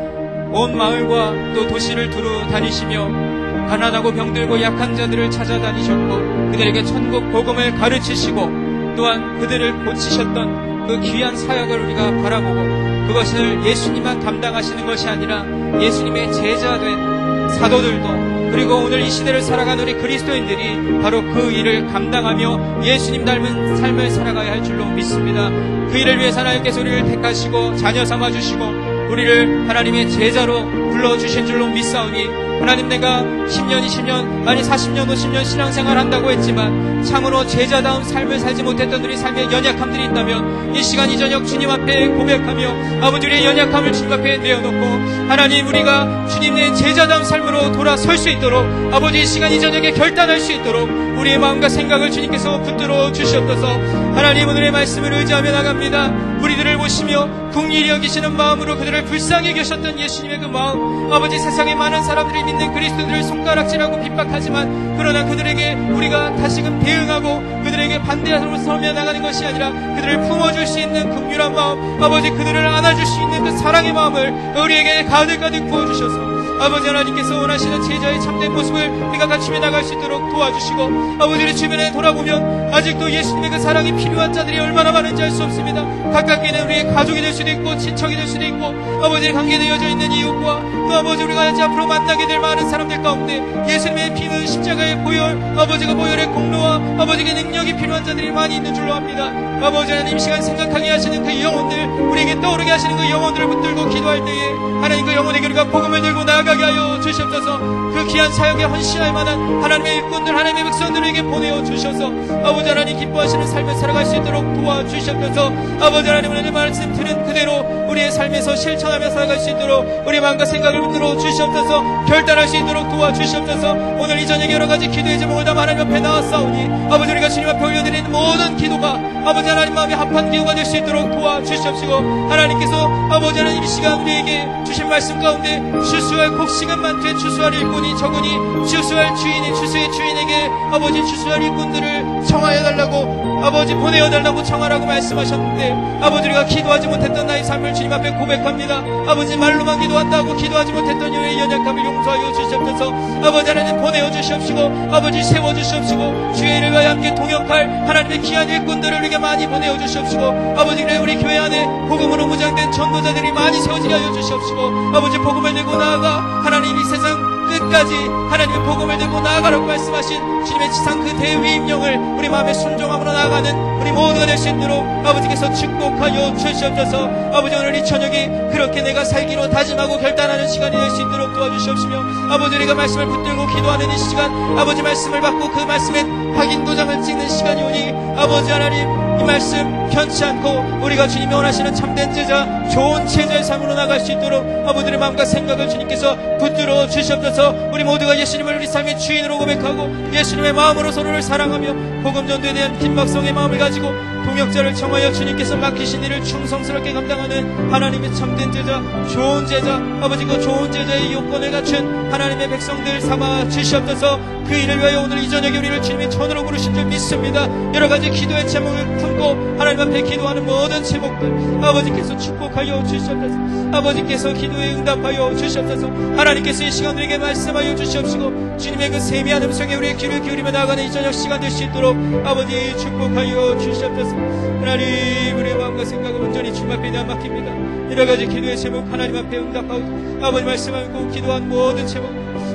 온 마을과 또 도시를 두루 다니시며 가난하고 병들고 약한 자들을 찾아다니셨고 그들에게 천국 복음을 가르치시고 또한 그들을 고치셨던 그 귀한 사역을 우리가 바라보고 그것을 예수님만 감당하시는 것이 아니라 예수님의 제자된 사도들도 그리고 오늘 이 시대를 살아가는 우리 그리스도인들이 바로 그 일을 감당하며 예수님 닮은 삶을 살아가야 할 줄로 믿습니다. 그 일을 위해서 하나님께서 우리를 택하시고 자녀 삼아주시고 우리를 하나님의 제자로 불러주신 줄로 믿사오니 하나님 내가 10년, 20년, 아니 40년, 50년 신앙생활 한다고 했지만 참으로 제자다운 삶을 살지 못했던 우리 삶의 연약함들이 있다면 이 시간 이 저녁 주님 앞에 고백하며 아버지 우리의 연약함을 주님 앞에 내어놓고 하나님 우리가 주님의 제자다운 삶으로 돌아설 수 있도록 아버지 이 시간 이 저녁에 결단할 수 있도록 우리의 마음과 생각을 주님께서 붙들어 주시옵소서. 하나님 오늘의 말씀을 의지하며 나갑니다. 우리들을 보시며 긍휼히 여기시는 마음으로 그들을 불쌍히 여기셨던 예수님의 그 마음 아버지 세상에 많은 사람들이 믿는 그리스도들을 손가락질하고 핍박하지만 그러나 그들에게 우리가 다시금 대응하고 그들에게 반대하러 서며 나가는 것이 아니라 그들을 품어줄 수 있는 긍휼한 마음 아버지 그들을 안아줄 수 있는 그 사랑의 마음을 우리에게 가득가득 부어주셔서 아버지 하나님께서 원하시는 제자의 참된 모습을 우리가 갖추며 나갈 수 있도록 도와주시고 아버지를 주변에 돌아보면 아직도 예수님의 그 사랑이 필요한 자들이 얼마나 많은지 알 수 없습니다. 가깝게 있는 우리의 가족이 될 수도 있고 친척이 될 수도 있고 아버지의 관계되어져 있는 이웃과 또 아버지 우리가 이제 앞으로 만나게 될 많은 사람들 가운데 예수님의 피는 십자가의 보혈 아버지가 보혈의 공로와 아버지의 능력이 필요한 자들이 많이 있는 줄로 압니다. 아버지 하나님 시간 생각하게 하시는 그 영혼들 우리에게 떠오르게 하시는 그 영혼들을 붙들고 기도할 때에 하나님 그 영혼에게 우리가 복음을 들고 나아가게 하여 주시옵소서. 그 귀한 사역에 헌신할 만한 하나님의 일꾼들 하나님의 백성들에게 보내어 주셔서 아버지 하나님 기뻐하시는 삶을 살아갈 수 있도록 도와주시옵소서. 아버지 하나님 오늘 말씀 들은 그대로 우리의 삶에서 실천하며 살아갈 수 있도록 우리 마음과 생각을 붙들어 주시옵소서. 결단할 수 있도록 도와주시옵소서. 오늘 이 저녁에 여러 가지 기도의 제목을 다 하나님 앞에 나왔사오니 아버지 우리가 주님 앞에 올려드리는 모든 기도가 아버지 하나님 마음에 합한 기도가 될 수 있도록 도와주시옵시고 하나님께서 아버지 하나님 이 시간 우리에게 주신 말씀 가운데 추수할 곡식은 많되 추수할 일꾼이 적으니 추수할 주인이 추수의 주인에게 아버지 추수할 일꾼들을 청하여 달라고 아버지 보내어 달라고 청하라고 말씀하셨는데 아버지 우리가 기도하지 못했던 나의 삶을 주님 앞에 고백합니다. 아버지 말로만 기도한다고 기도하지 못했던 우리의 연약함을 용서하여 주시옵소서. 아버지 하나님 보내어 주시옵시고 아버지 세워 주시옵시고 주의 일을 위하여 함께 동역할 하나님의 귀한 일꾼들을 우리에게 많이 보내어 주시옵시고 아버지 그래 우리 교회 안에 복음으로 무장된 전도자들이 많이 세워지게 하여 주시옵시고 아버지 복음을 들고 나아가 하나님 이 세상 끝까지 하나님의 복음을 들고 나아가라고 말씀하신 주님의 지상 그 대위임령을 우리 마음에 순종함으로 나아가는 우리 모두가 될 수 있도록 아버지께서 축복하여 주시옵소서. 아버지, 오늘 이 저녁이 그렇게 내가 살기로 다짐하고 결단하는 시간이 될 수 있도록 도와주시옵시며, 아버지, 우리가 말씀을 붙들고 기도하는 이 시간, 아버지 말씀을 받고 그 말씀에 확인 도장을 찍는 시간이 오니 아버지 하나님, 이 말씀 편치 않고 우리가 주님이 원하시는 참된 제자, 좋은 제자의 삶으로 나갈 수 있도록 아버지의 마음과 생각을 주님께서 붙들어 주시옵소서. 우리 모두가 예수님을 우리 삶의 주인으로 고백하고 예수님의 마음으로 서로를 사랑하며 복음 전도에 대한 긴박성의 마음을 가지고 동역자를 청하여 주님께서 맡기신 일을 충성스럽게 감당하는 하나님의 참된 제자, 좋은 제자, 아버지 그 좋은 제자의 요건을 갖춘 하나님의 백성들 삼아 주시옵소서. 그 일을 위하여 오늘 이 저녁에 우리를 주님의 전으로 부르신 줄 믿습니다. 여러 가지 기도의 제목을 품고 하나님 앞에 기도하는 모든 제목들 아버지께서 축복하여 주시옵소서. 아버지께서 기도에 응답하여 주시옵소서. 하나님께서 이 시간 우리에게 말씀하여 주시옵시고 주님의 그 세미한 음성에 우리의 귀를 기울이며 나아가는 이 저녁 시간 될 수 있도록 아버지 축복하여 주시옵소서. 하나님, 우리의 마음과 생각을 온전히 주님 앞에 맡깁니다. 여러 가지 기도의 제목 하나님 앞에 응답하고 아버지 말씀하고 기도한 모든 제목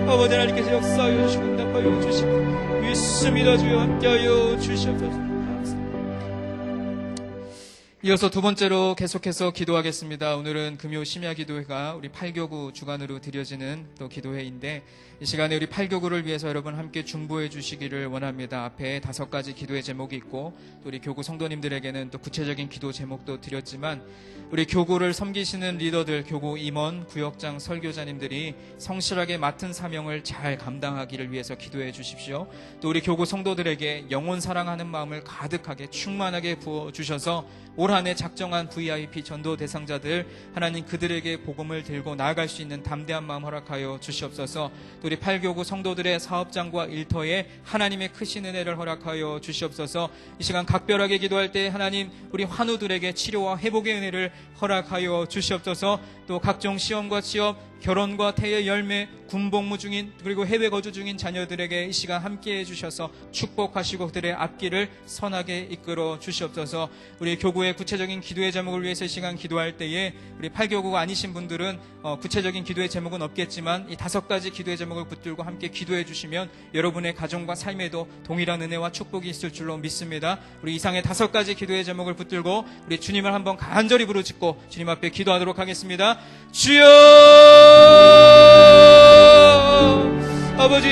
아버지 하나님께서 역사하여 주시고 응답하여 주시고 믿습니다. 주여 함께하여 주시옵소서. 이어서 두 번째로 계속해서 기도하겠습니다. 오늘은 금요 심야 기도회가 우리 8교구 주간으로 드려지는 또 기도회인데, 이 시간에 우리 8교구를 위해서 여러분 함께 중보해 주시기를 원합니다. 앞에 5가지 기도의 제목이 있고 또 우리 교구 성도님들에게는 또 구체적인 기도 제목도 드렸지만, 우리 교구를 섬기시는 리더들, 교구 임원, 구역장, 설교자님들이 성실하게 맡은 사명을 잘 감당하기를 위해서 기도해 주십시오. 또 우리 교구 성도들에게 영혼 사랑하는 마음을 가득하게 충만하게 부어주셔서 올 한 해 작정한 VIP 전도 대상자들 하나님 그들에게 복음을 들고 나아갈 수 있는 담대한 마음 허락하여 주시옵소서. 또 우리 8교구 성도들의 사업장과 일터에 하나님의 크신 은혜를 허락하여 주시옵소서. 이 시간 각별하게 기도할 때 하나님 우리 환우들에게 치료와 회복의 은혜를 허락하여 주시옵소서. 또 각종 시험과 취업, 결혼과 태의 열매, 군복무 중인 그리고 해외 거주 중인 자녀들에게 이 시간 함께해 주셔서 축복하시고 그들의 앞길을 선하게 이끌어 주시옵소서. 우리 교구의 구체적인 기도의 제목을 위해서 이 시간 기도할 때에 우리 8교구가 아니신 분들은 구체적인 기도의 제목은 없겠지만 이 5가지 기도의 제목을 붙들고 함께 기도해 주시면 여러분의 가정과 삶에도 동일한 은혜와 축복이 있을 줄로 믿습니다. 우리 이상의 5가지 기도의 제목을 붙들고 우리 주님을 한번 간절히 부르짖고 주님 앞에 기도하도록 하겠습니다. 주여 아버지,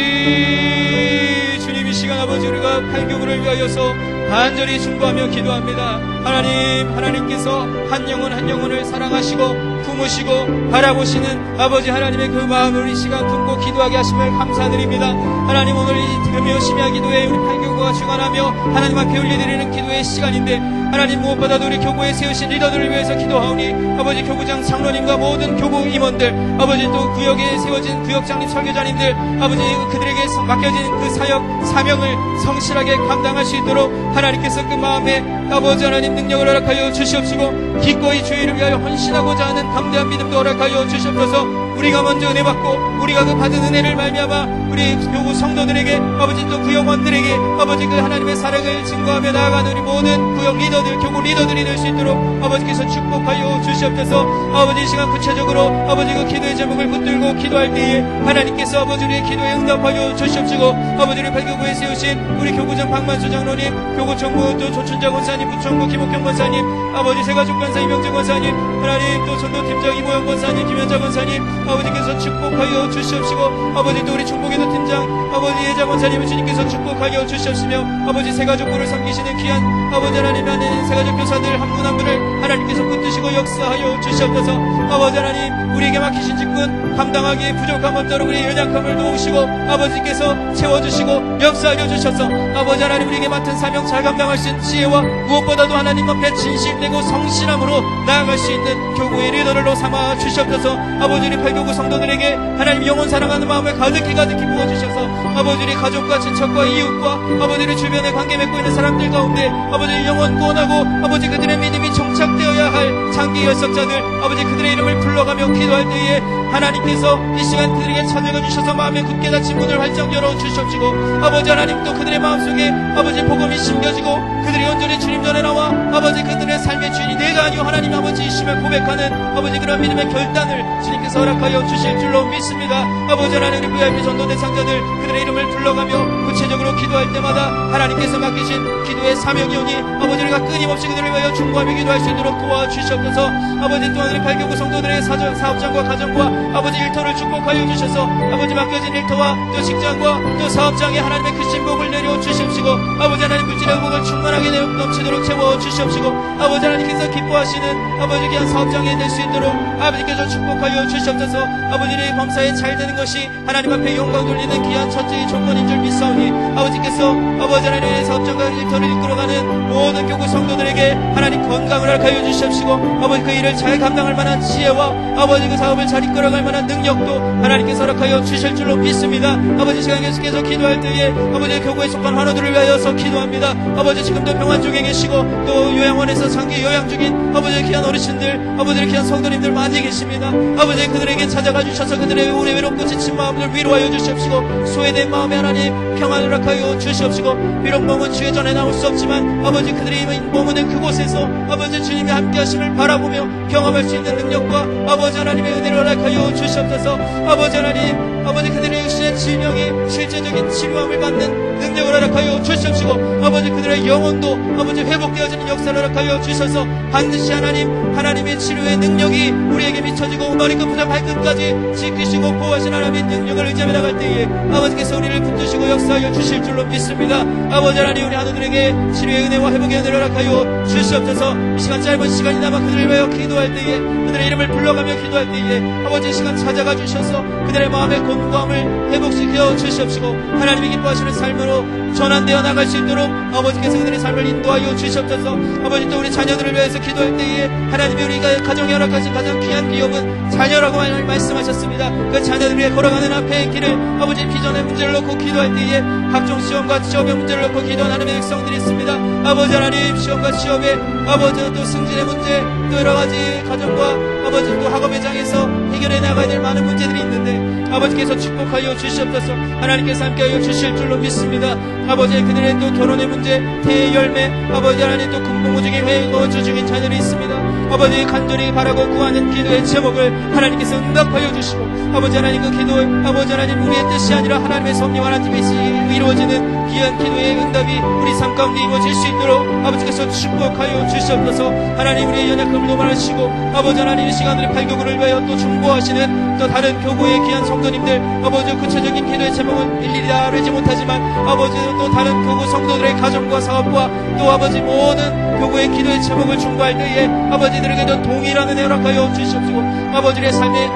주님 이 시간 아버지 우리가 8교구를 위하여서 간절히 중보하며 기도합니다. 하나님께서 한 영혼 한 영혼을 사랑하시고 품으시고 바라보시는 아버지 하나님의 그 마음을 이 시간 품고 기도하게 하심을 감사드립니다. 하나님, 오늘 이 금요 심야 기도에 우리 8교구가 주관하며 하나님 앞에 올려드리는 기도의 시간인데, 하나님 무엇보다도 우리 교구에 세우신 리더들을 위해서 기도하오니 아버지 교구장 장로님과 모든 교구 임원들, 아버지 또 구역에 세워진 구역장님 설교자님들, 아버지 그들에게 맡겨진 그 사역 사명을 성실하게 감당할 수 있도록 하나님께서 그 마음에 아버지 하나님 능력을 허락하여 주시옵시고 기꺼이 주의 이를 위하여 헌신하고자 하는 담대한 믿음도 허락하여 주시옵소서. 우리가 먼저 은혜 받고 우리가 그 받은 은혜를 말미암아 우리 교구 성도들에게 아버지 또 구역원들에게 아버지 그 하나님의 사랑을 증거하며 나아가는 우리 모든 구역 리더들, 교구 리더들이 될 수 있도록 아버지께서 축복하여 주시옵소서. 아버지 이 시간 구체적으로 아버지 그 기도의 제목을 붙들고 기도할 때에 하나님께서 아버지 우리의 기도에 응답하여 주시옵시고, 아버지 우리 8교구에 세우신 우리 교구장 박만수 장로님, 교구총무 또 조춘자 권사님, 부총무 김옥경 권사님, 아버지 세가족 권사 이명재 권사님, 하나님 또 전도팀장 이모영 권사님, 김현자 권사님, 아버지께서 축복하여 주시옵시고, 아버지 또 우리 충북에도 팀장 아버지 예자 권사님을 주님께서 축복하여 주시옵시며, 아버지 세가족부를 섬기시는 귀한 아버지 하나님 하는 세가족 교사들 한 분 한 분을 하나님께서 붙드시고 역사하여 주시옵소서. 아버지 하나님 우리에게 맡기신 직분 감당하기에 부족함 없도록 우리의 연약함을 도우시고 아버지께서 채워주시고 역사하여 주셔서 아버지 하나님 우리에게 맡은 사명 잘 감당할 수 있는 지혜와 무엇보다도 하나님 앞에 진실되고 성실함으로 나아갈 수 있는 교구의 리더들로 삼아 주시옵소서. 아버지 우리 8교구 성도들에게 하나님 영혼 사랑하는 마음을 가득히 부어주셔서 아버지 우리 가족과 친척과 이웃과 아버지 우리 주변에 관계 맺고 있는 사람들 가운데 아버지 영혼 구원하고 아버지 그들의 믿음이 정착되어야 할 장기 열석자들 아버지 그들의 이름을 불러가며 기도할 때에 하나님께서 이 시간 그들에게 찾아가 주셔서 마음에 굳게 닫힌 문을 활짝 열어주시옵시고 아버지 하나님 또 그들의 마음속에 아버지 복음이 심겨지고 그들이 온전히 주님 전에 나와 아버지 그들의 삶의 주인이 내가 아니오 하나님 아버지이심을 고백하는 아버지 그런 믿음의 결단을 주님께서 허락하여 주실 줄로 믿습니다. 아버지 하나님 우리 VIP 전도 대상자들 그들의 이름을 불러가며 구체적으로 기도할 때마다 하나님께서 맡기신 기도의 사명이 오니 아버지 우리가 끊임없이 그들을 위하여 중보하며 기도할 수 있도록 도와주시옵소서. 아버지 또한 우리 발교구 성도들의 사업장과 가정과 아버지 일터를 축복하여 주셔서 아버지 맡겨진 일터와 또 직장과 또 사업장에 하나님의 크신 복을 내려 주시옵시고 아버지 하나님 물질의 의복을 충만하게 넘치도록 채워 주시옵시고 아버지 하나님께서 기뻐하시는 아버지 귀한 사업장에 될 수 있도록 아버지께서 축복하여 주시옵소서. 아버지의 범사에 잘 되는 것이 하나님 앞에 영광 돌리는 귀한 첫째의 조건인 줄 믿사오니 아버지께서 아버지 하나님의 사업장과 일터를 이끌어가는 모든 교구 성도들에게 하나님 건강을 허락하여 주시옵시고 아버지 그 일을 잘 감당할 만한 지혜와 아버지 그 사업을 잘 이끌어갈 만한 능력도 하나님께서 허락하여 주실 줄로 믿습니다. 아버지 시간 계속해서 기도할 때에 아버지 교구에 속한 환우들을 위하여서 기도합니다. 아버지 지금도 병원 중에 계시고 또 요양원에서 장기 요양 중인 아버지 귀한 어르신들 아버지 귀한 성도님들 많이 계십니다. 아버지 그들에게 찾아가 주셔서 그들의 우리 외롭고 지친 마음을 위로하여 주시옵시고 소외된 마음에 하나님 평안을 허락하여 주시옵시고 비록 몸은 주의 전에 나올 수 없지만 아버지 그들이 머무는 그곳에서 아버지 주님의 함께하심을 바라보며 경험할 수 있는 능력과 아버지 하나님의 은혜를 허락하여 주시옵소서. 아버지 하나님 아버지 그들의 육신의 질병이 실제적인 치료함을 받는 능력을 허락하여 주시옵시고 아버지 그들의 영혼도 아버지 회복되어지는 역사를 허락하여 주셔서 반드시 하나님의 치료의 능력이 우리에게 미쳐지고 머리끝부터 발끝까지 지키시고 보호하신 하나님의 능력을 의지하며 나갈 때에 아버지께서 우리를 붙드시고 역사하여 주실 줄로 믿습니다. 아버지 하나님 우리 하늘들에게 치료의 은혜와 회복의 은혜를 허락하여 주시옵소서. 이 시간 짧은 시간이나마 그들을 위하여 기도할 때에 그들의 이름을 불러가며 기도할 때에 아버지 이 시간 찾아가 주셔서 그들의 마음의 곤고함을 회복시켜 주시옵시고 하나님이 기뻐하시는 삶으로 전환되어 나갈 수 있도록 아버지께서 그들의 삶을 인도하여 주시옵소서. 아버지 또 우리 자녀들을 위해서 기도할 때에 하나님이 우리가 가정에 허락하신 가장 귀한 기업은 자녀라고 말씀하셨습니다. 그 자녀들 위해 걸어가는 앞의 길을 아버지 비전의 문제를 놓고 기도할 때에 각종 시험과 취업의 문제를 놓고 기도하는 하나님의 백성들이 있습니다. 아버지 하나님 시험과 취업의 아버지 또 승진의 문제 또 여러가지 가정과 아버지 또 학업의 장에서 해결해 나가야 될 많은 문제들이 있는데 아버지께서 축복하여 주시옵소서. 하나님께서 함께하여 주실 줄로 믿습니다. 아버지 그들의 또 결혼의 문제 태의 열매 아버지 하나님 또 금붕어 중에 회거주 중인 자녀들이 있습니다. 아버지 간절히 바라고 구하는 기도의 제목을 하나님께서 응답하여 주시고 아버지 하나님 그 기도 아버지 하나님 우리의 뜻이 아니라 하나님의 섭리와 하나님의 뜻이 이루어지는 귀한 기도의 응답이 우리 삶 가운데 이루어질 수 있도록 아버지께서 축복하여 주시옵소서. 하나님 우리의 연약함을 도말하시고 아버지 하나님 이 시간을 발교구를 위하여 또 중보하시는 또 다른 교구의 귀한 성도님들 아버지 구체적인 기도의 제목은 일일이 다 알지 못하지만 아버지 또 다른 교구 성도들의 가정과 사업과 또 아버지 모든 교구의 기도의 제목을 중보할 때에 아버지들에게도 동일한 은혜 허락하여 주시옵시고 아버지의 삶의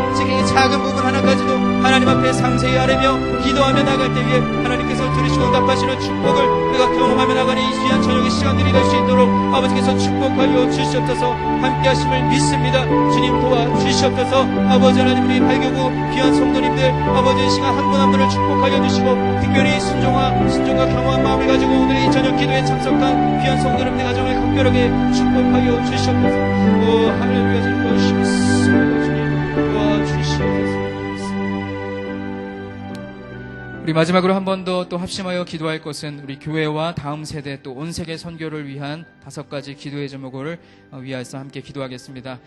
작은 부분 하나까지도 하나님 앞에 상세히 아뢰며 기도하며 나갈 때에 하나님께서 들으시고 응답하시는 축복을 우리가 경험하며 나가는 이 귀한 저녁의 시간들이 될 수 있도록 아버지께서 축복하여 주시옵소서. 함께 하심을 믿습니다. 주님 도와주시옵소서. 아버지 하나님 우리 발교구 귀한 성도님들 아버지의 시간 한 분 한 분을 축복하여 주시고 특별히 순종과 경험한 마음을 가지고 오늘 이 저녁 기도에 참석한 귀한 성도님들 가정을 각별하게 축복하여 주시옵소서. 할렐루야 주님 도와주시옵소서. 주님 도와주시옵소서. 우리 마지막으로 한 번 더 또 합심하여 기도할 것은 우리 교회와 다음 세대 또 온 세계 선교를 위한 5가지 기도의 제목을 위하여서 함께 기도하겠습니다.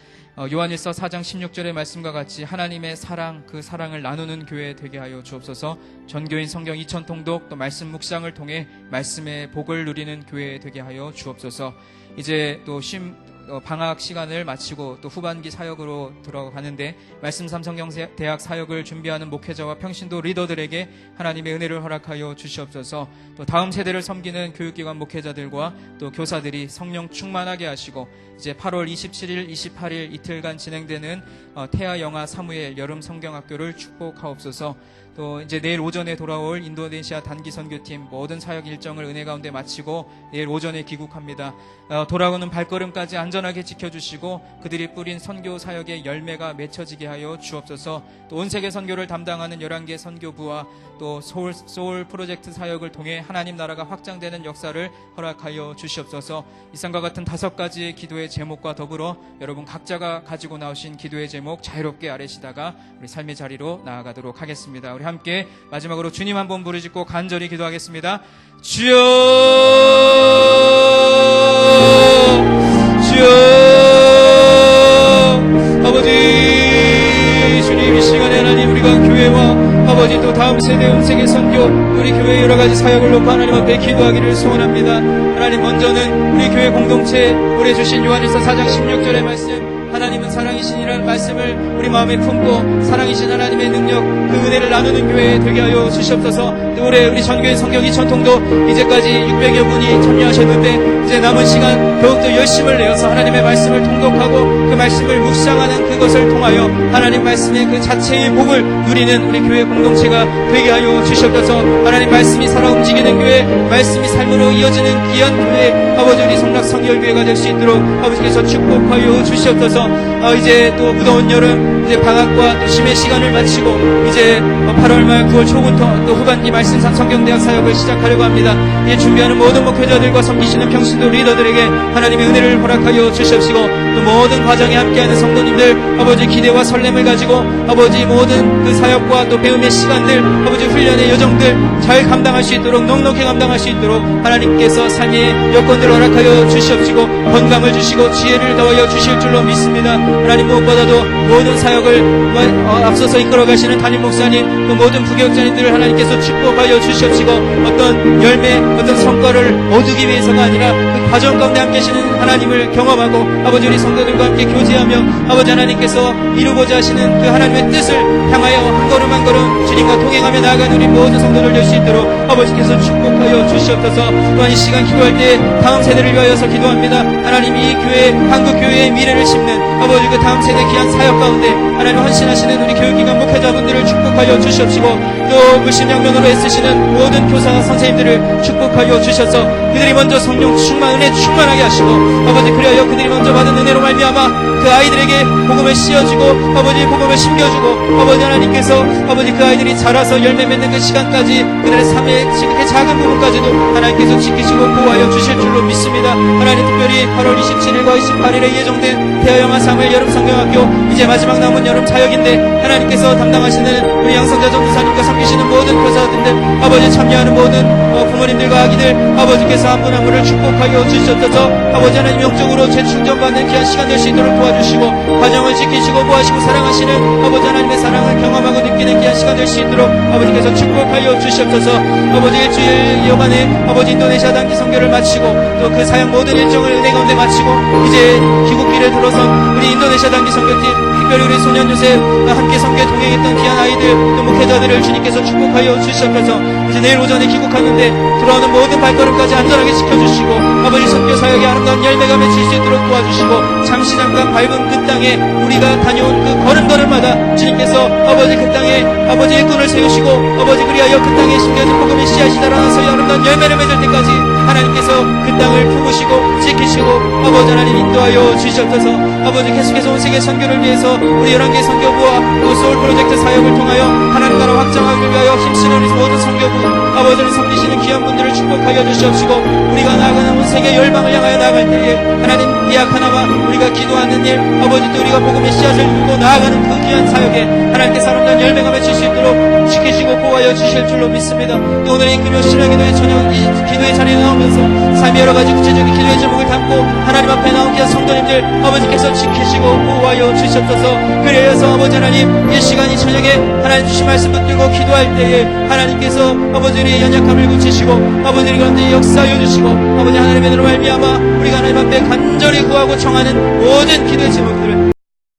요한일서 4장 16절의 말씀과 같이 하나님의 사랑 그 사랑을 나누는 교회 되게 하여 주옵소서. 전교인 성경 2000통독 또 말씀 묵상을 통해 말씀의 복을 누리는 교회 되게 하여 주옵소서. 이제 또 방학 시간을 마치고 또 후반기 사역으로 들어가는데 말씀 삼성경대학 사역을 준비하는 목회자와 평신도 리더들에게 하나님의 은혜를 허락하여 주시옵소서. 또 다음 세대를 섬기는 교육기관 목회자들과 또 교사들이 성령 충만하게 하시고 이제 8월 27일, 28일 이틀간 진행되는 태아 영아 사무엘 여름 성경학교를 축복하옵소서. 또 이제 내일 오전에 돌아올 인도네시아 단기 선교팀 모든 사역 일정을 은혜 가운데 마치고 내일 오전에 귀국합니다. 돌아오는 발걸음까지 안전 온전하게 지켜주시고 그들이 뿌린 선교 사역의 열매가 맺혀지게 하여 주옵소서. 또 온 세계 선교를 담당하는 11개 선교부와 또 소울 프로젝트 사역을 통해 하나님 나라가 확장되는 역사를 허락하여 주시옵소서. 이상과 같은 5가지의 기도의 제목과 더불어 여러분 각자가 가지고 나오신 기도의 제목 자유롭게 아뢰시다가 우리 삶의 자리로 나아가도록 하겠습니다. 우리 함께 마지막으로 주님 한번 부르짖고 간절히 기도하겠습니다. 주여, 주여, 아버지 주님, 이 시간에 하나님 우리가 교회와 아버지 또 다음 세대 온 세계 선교 우리 교회 여러 가지 사역을 놓고 하나님 앞에 기도하기를 소원합니다. 하나님, 먼저는 우리 교회 공동체 우리 주신 요한일서 4장 16절의 말씀, 하나님은 사랑이시니라는 말씀을 우리 마음에 품고 사랑이신 하나님의 능력, 그 은혜를 나누는 교회 되게 하여 주시옵소서. 또 올해 우리 전교회 성경 2000통도 이제까지 600여 분이 참여하셨는데 이제 남은 시간 더욱더 열심을 내어서 하나님의 말씀을 통독하고 그 말씀을 묵상하는 그것을 통하여 하나님 말씀의 그 자체의 복을 누리는 우리 교회 공동체가 되게 하여 주시옵소서. 하나님, 말씀이 살아 움직이는 교회, 말씀이 삶으로 이어지는 귀한 교회, 아버지 우리 성락 성결교회가 될 수 있도록 아버지께서 축복하여 주시옵소서. 이제 또 무더운 여름, 이제 방학과 또 심의 시간을 마치고 이제 8월 말 9월 초부터 또 후반기 말씀상 성경대학 사역을 시작하려고 합니다. 이 준비하는 모든 목회자들과 섬기시는 평신도 리더들에게 하나님의 은혜를 허락하여 주시옵시고, 또 모든 과정에 함께하는 성도님들 아버지 기대와 설렘을 가지고 아버지 모든 그 사역과 또 배움의 시간들, 아버지 훈련의 여정들 잘 감당할 수 있도록, 넉넉히 감당할 수 있도록 하나님께서 삶의 여건들을 허락하여 주시옵시고 건강을 주시고 지혜를 더하여 주실 줄로 믿습니다. 하나님, 무엇보다도 모든 사역을 앞서서 이끌어 가시는 담임 목사님, 또 모든 부교육자님들을 하나님께서 축복하여 주시옵시고, 어떤 열매, 어떤 성과를 얻기 위해서가 아니라 그 과정 가운데 함께 하시는 하나님을 경험하고 아버지 우리 성도들과 함께 교제하며 아버지 하나님께서 이루고자 하시는 그 하나님의 뜻을 향하여 한 걸음 한 걸음 주님과 동행하며 나아가는 우리 모든 성도들 될 수 있도록 아버지께서 축복하여 주시옵소서. 또한 이 시간 기도할 때 다음 세대를 위하여서 기도합니다. 하나님, 이 교회, 한국 교회의 미래를 심는 아버지 그 다음 세대 귀한 사역 가운데 하나님 헌신하시는 우리 교육기관 목회자분들을 축복하여 주시옵시고, 또 물심양면으로 애쓰시는 모든 교사와 선생님들을 축복하여 주셔서 그들이 먼저 성령 충만, 은혜 충만하게 하시고 아버지, 그리하여 그들이 먼저 받은 은혜로 말미암아 그 아이들에게 복음을 씌워주고 아버지 복음을 심겨주고 아버지 하나님께서 아버지 그 아이들이 자라서 열매 맺는 그 시간까지 그들의 삶의 그 작은 부분까지도 하나님께서 지키시고 보호하여 주실 줄로 믿습니다. 하나님, 특별히 8월 27일과 28일에 예정된 대하영아 사무엘 여름 성경학교 이제 마지막 남은 여름 사역인데 하나님께서 담당하시는 우리 양성자 전도사님과 섬기시는 모든 교사님들 아버지, 참여하는 모든 부모님들과 아기들 아버지께서 한 분 한 분을 축복하여 주셨어서 아버지 하나님, 영적으로 재충전받는 귀한 시간 될 수 있도록 도와주시고 과정을 지키시고 보호하시고 사랑하시는 아버지 하나님의 사랑을 경험하고 느끼는 귀한 시간 될 수 있도록 아버지께서 축복하여 주시옵소서. 아버지, 일주일 여간에 아버지 인도네시아 단기 선교를 마치고 또 그 사역 모든 일정을 은혜 가운데 마치고 이제 귀국길에 들어선 우리 인도네시아 단기 선교팀, 특별히 우리 소년 요셉 함께 선교에 동행했던 귀한 아이들 또 목회자들을 주님께서 축복하여 주시옵소서. 이제 내일 오전에 귀국하는데 들어오는 모든 발걸음까지 안전하게 지켜주시고 아버지 선교 사역의 아름다운 열매가 맺힐 수 있도록 도와주시고, 잠시 잠깐 밟은 그 땅에 우리가 다녀온 그 걸음걸음마다 주님께서 아버지 그 땅에 아버지의 끈을 세우시고 아버지, 그리하여 그 땅에 심겨진 복음의 씨앗이 자라나서 아름다운 열매를 맺을 때까지 하나님께서 그 땅을 품으시고 지키시고 아버지 하나님 인도하여 주시옵소서. 아버지, 계속해서 온 세계 선교를 위해서 우리 11개 선교부와 또 소울 프로젝트 사역을 통하여 하나님 나라 확장하기 위하여 힘쓰는 우리 모든 선교부 아버지를 섬기시는 귀한 분들을 축복하여 주시옵시고, 우리가 나아가는 온 세계 열방을 향하여 나아갈 때에 하나님 예약 하나와 우리가 기도하는 일 아버지, 또 우리가 복음의 씨앗을 들고 나아가는 그 귀한 사역에 하나님께서 아름다운 열매가 맺힐 수 있도록 지키시고 보호하여 주실 줄로 믿습니다. 또 오늘 이 금요 신앙기도의 저녁 이 기도의 자리에 나오면서 삶의 여러 가지 구체적인 기도의 제목을 담고 하나님 앞에 나온 귀한 성도님들 아버지께서 지키시고 보호하여 주시옵소서. 그래서 아버지 하나님, 이 시간이 저녁에 하나님 주신 말씀 붙들고 기도할 때에 하나님께서 아버지 우리의 연약함을 고치시고 아버지 우리 가운데 역사하여 주시고 아버지 하나님의 은혜로 말미암아 우리가 하나님 앞에 간절히 구하고 청하는 모든 기도의 제목들을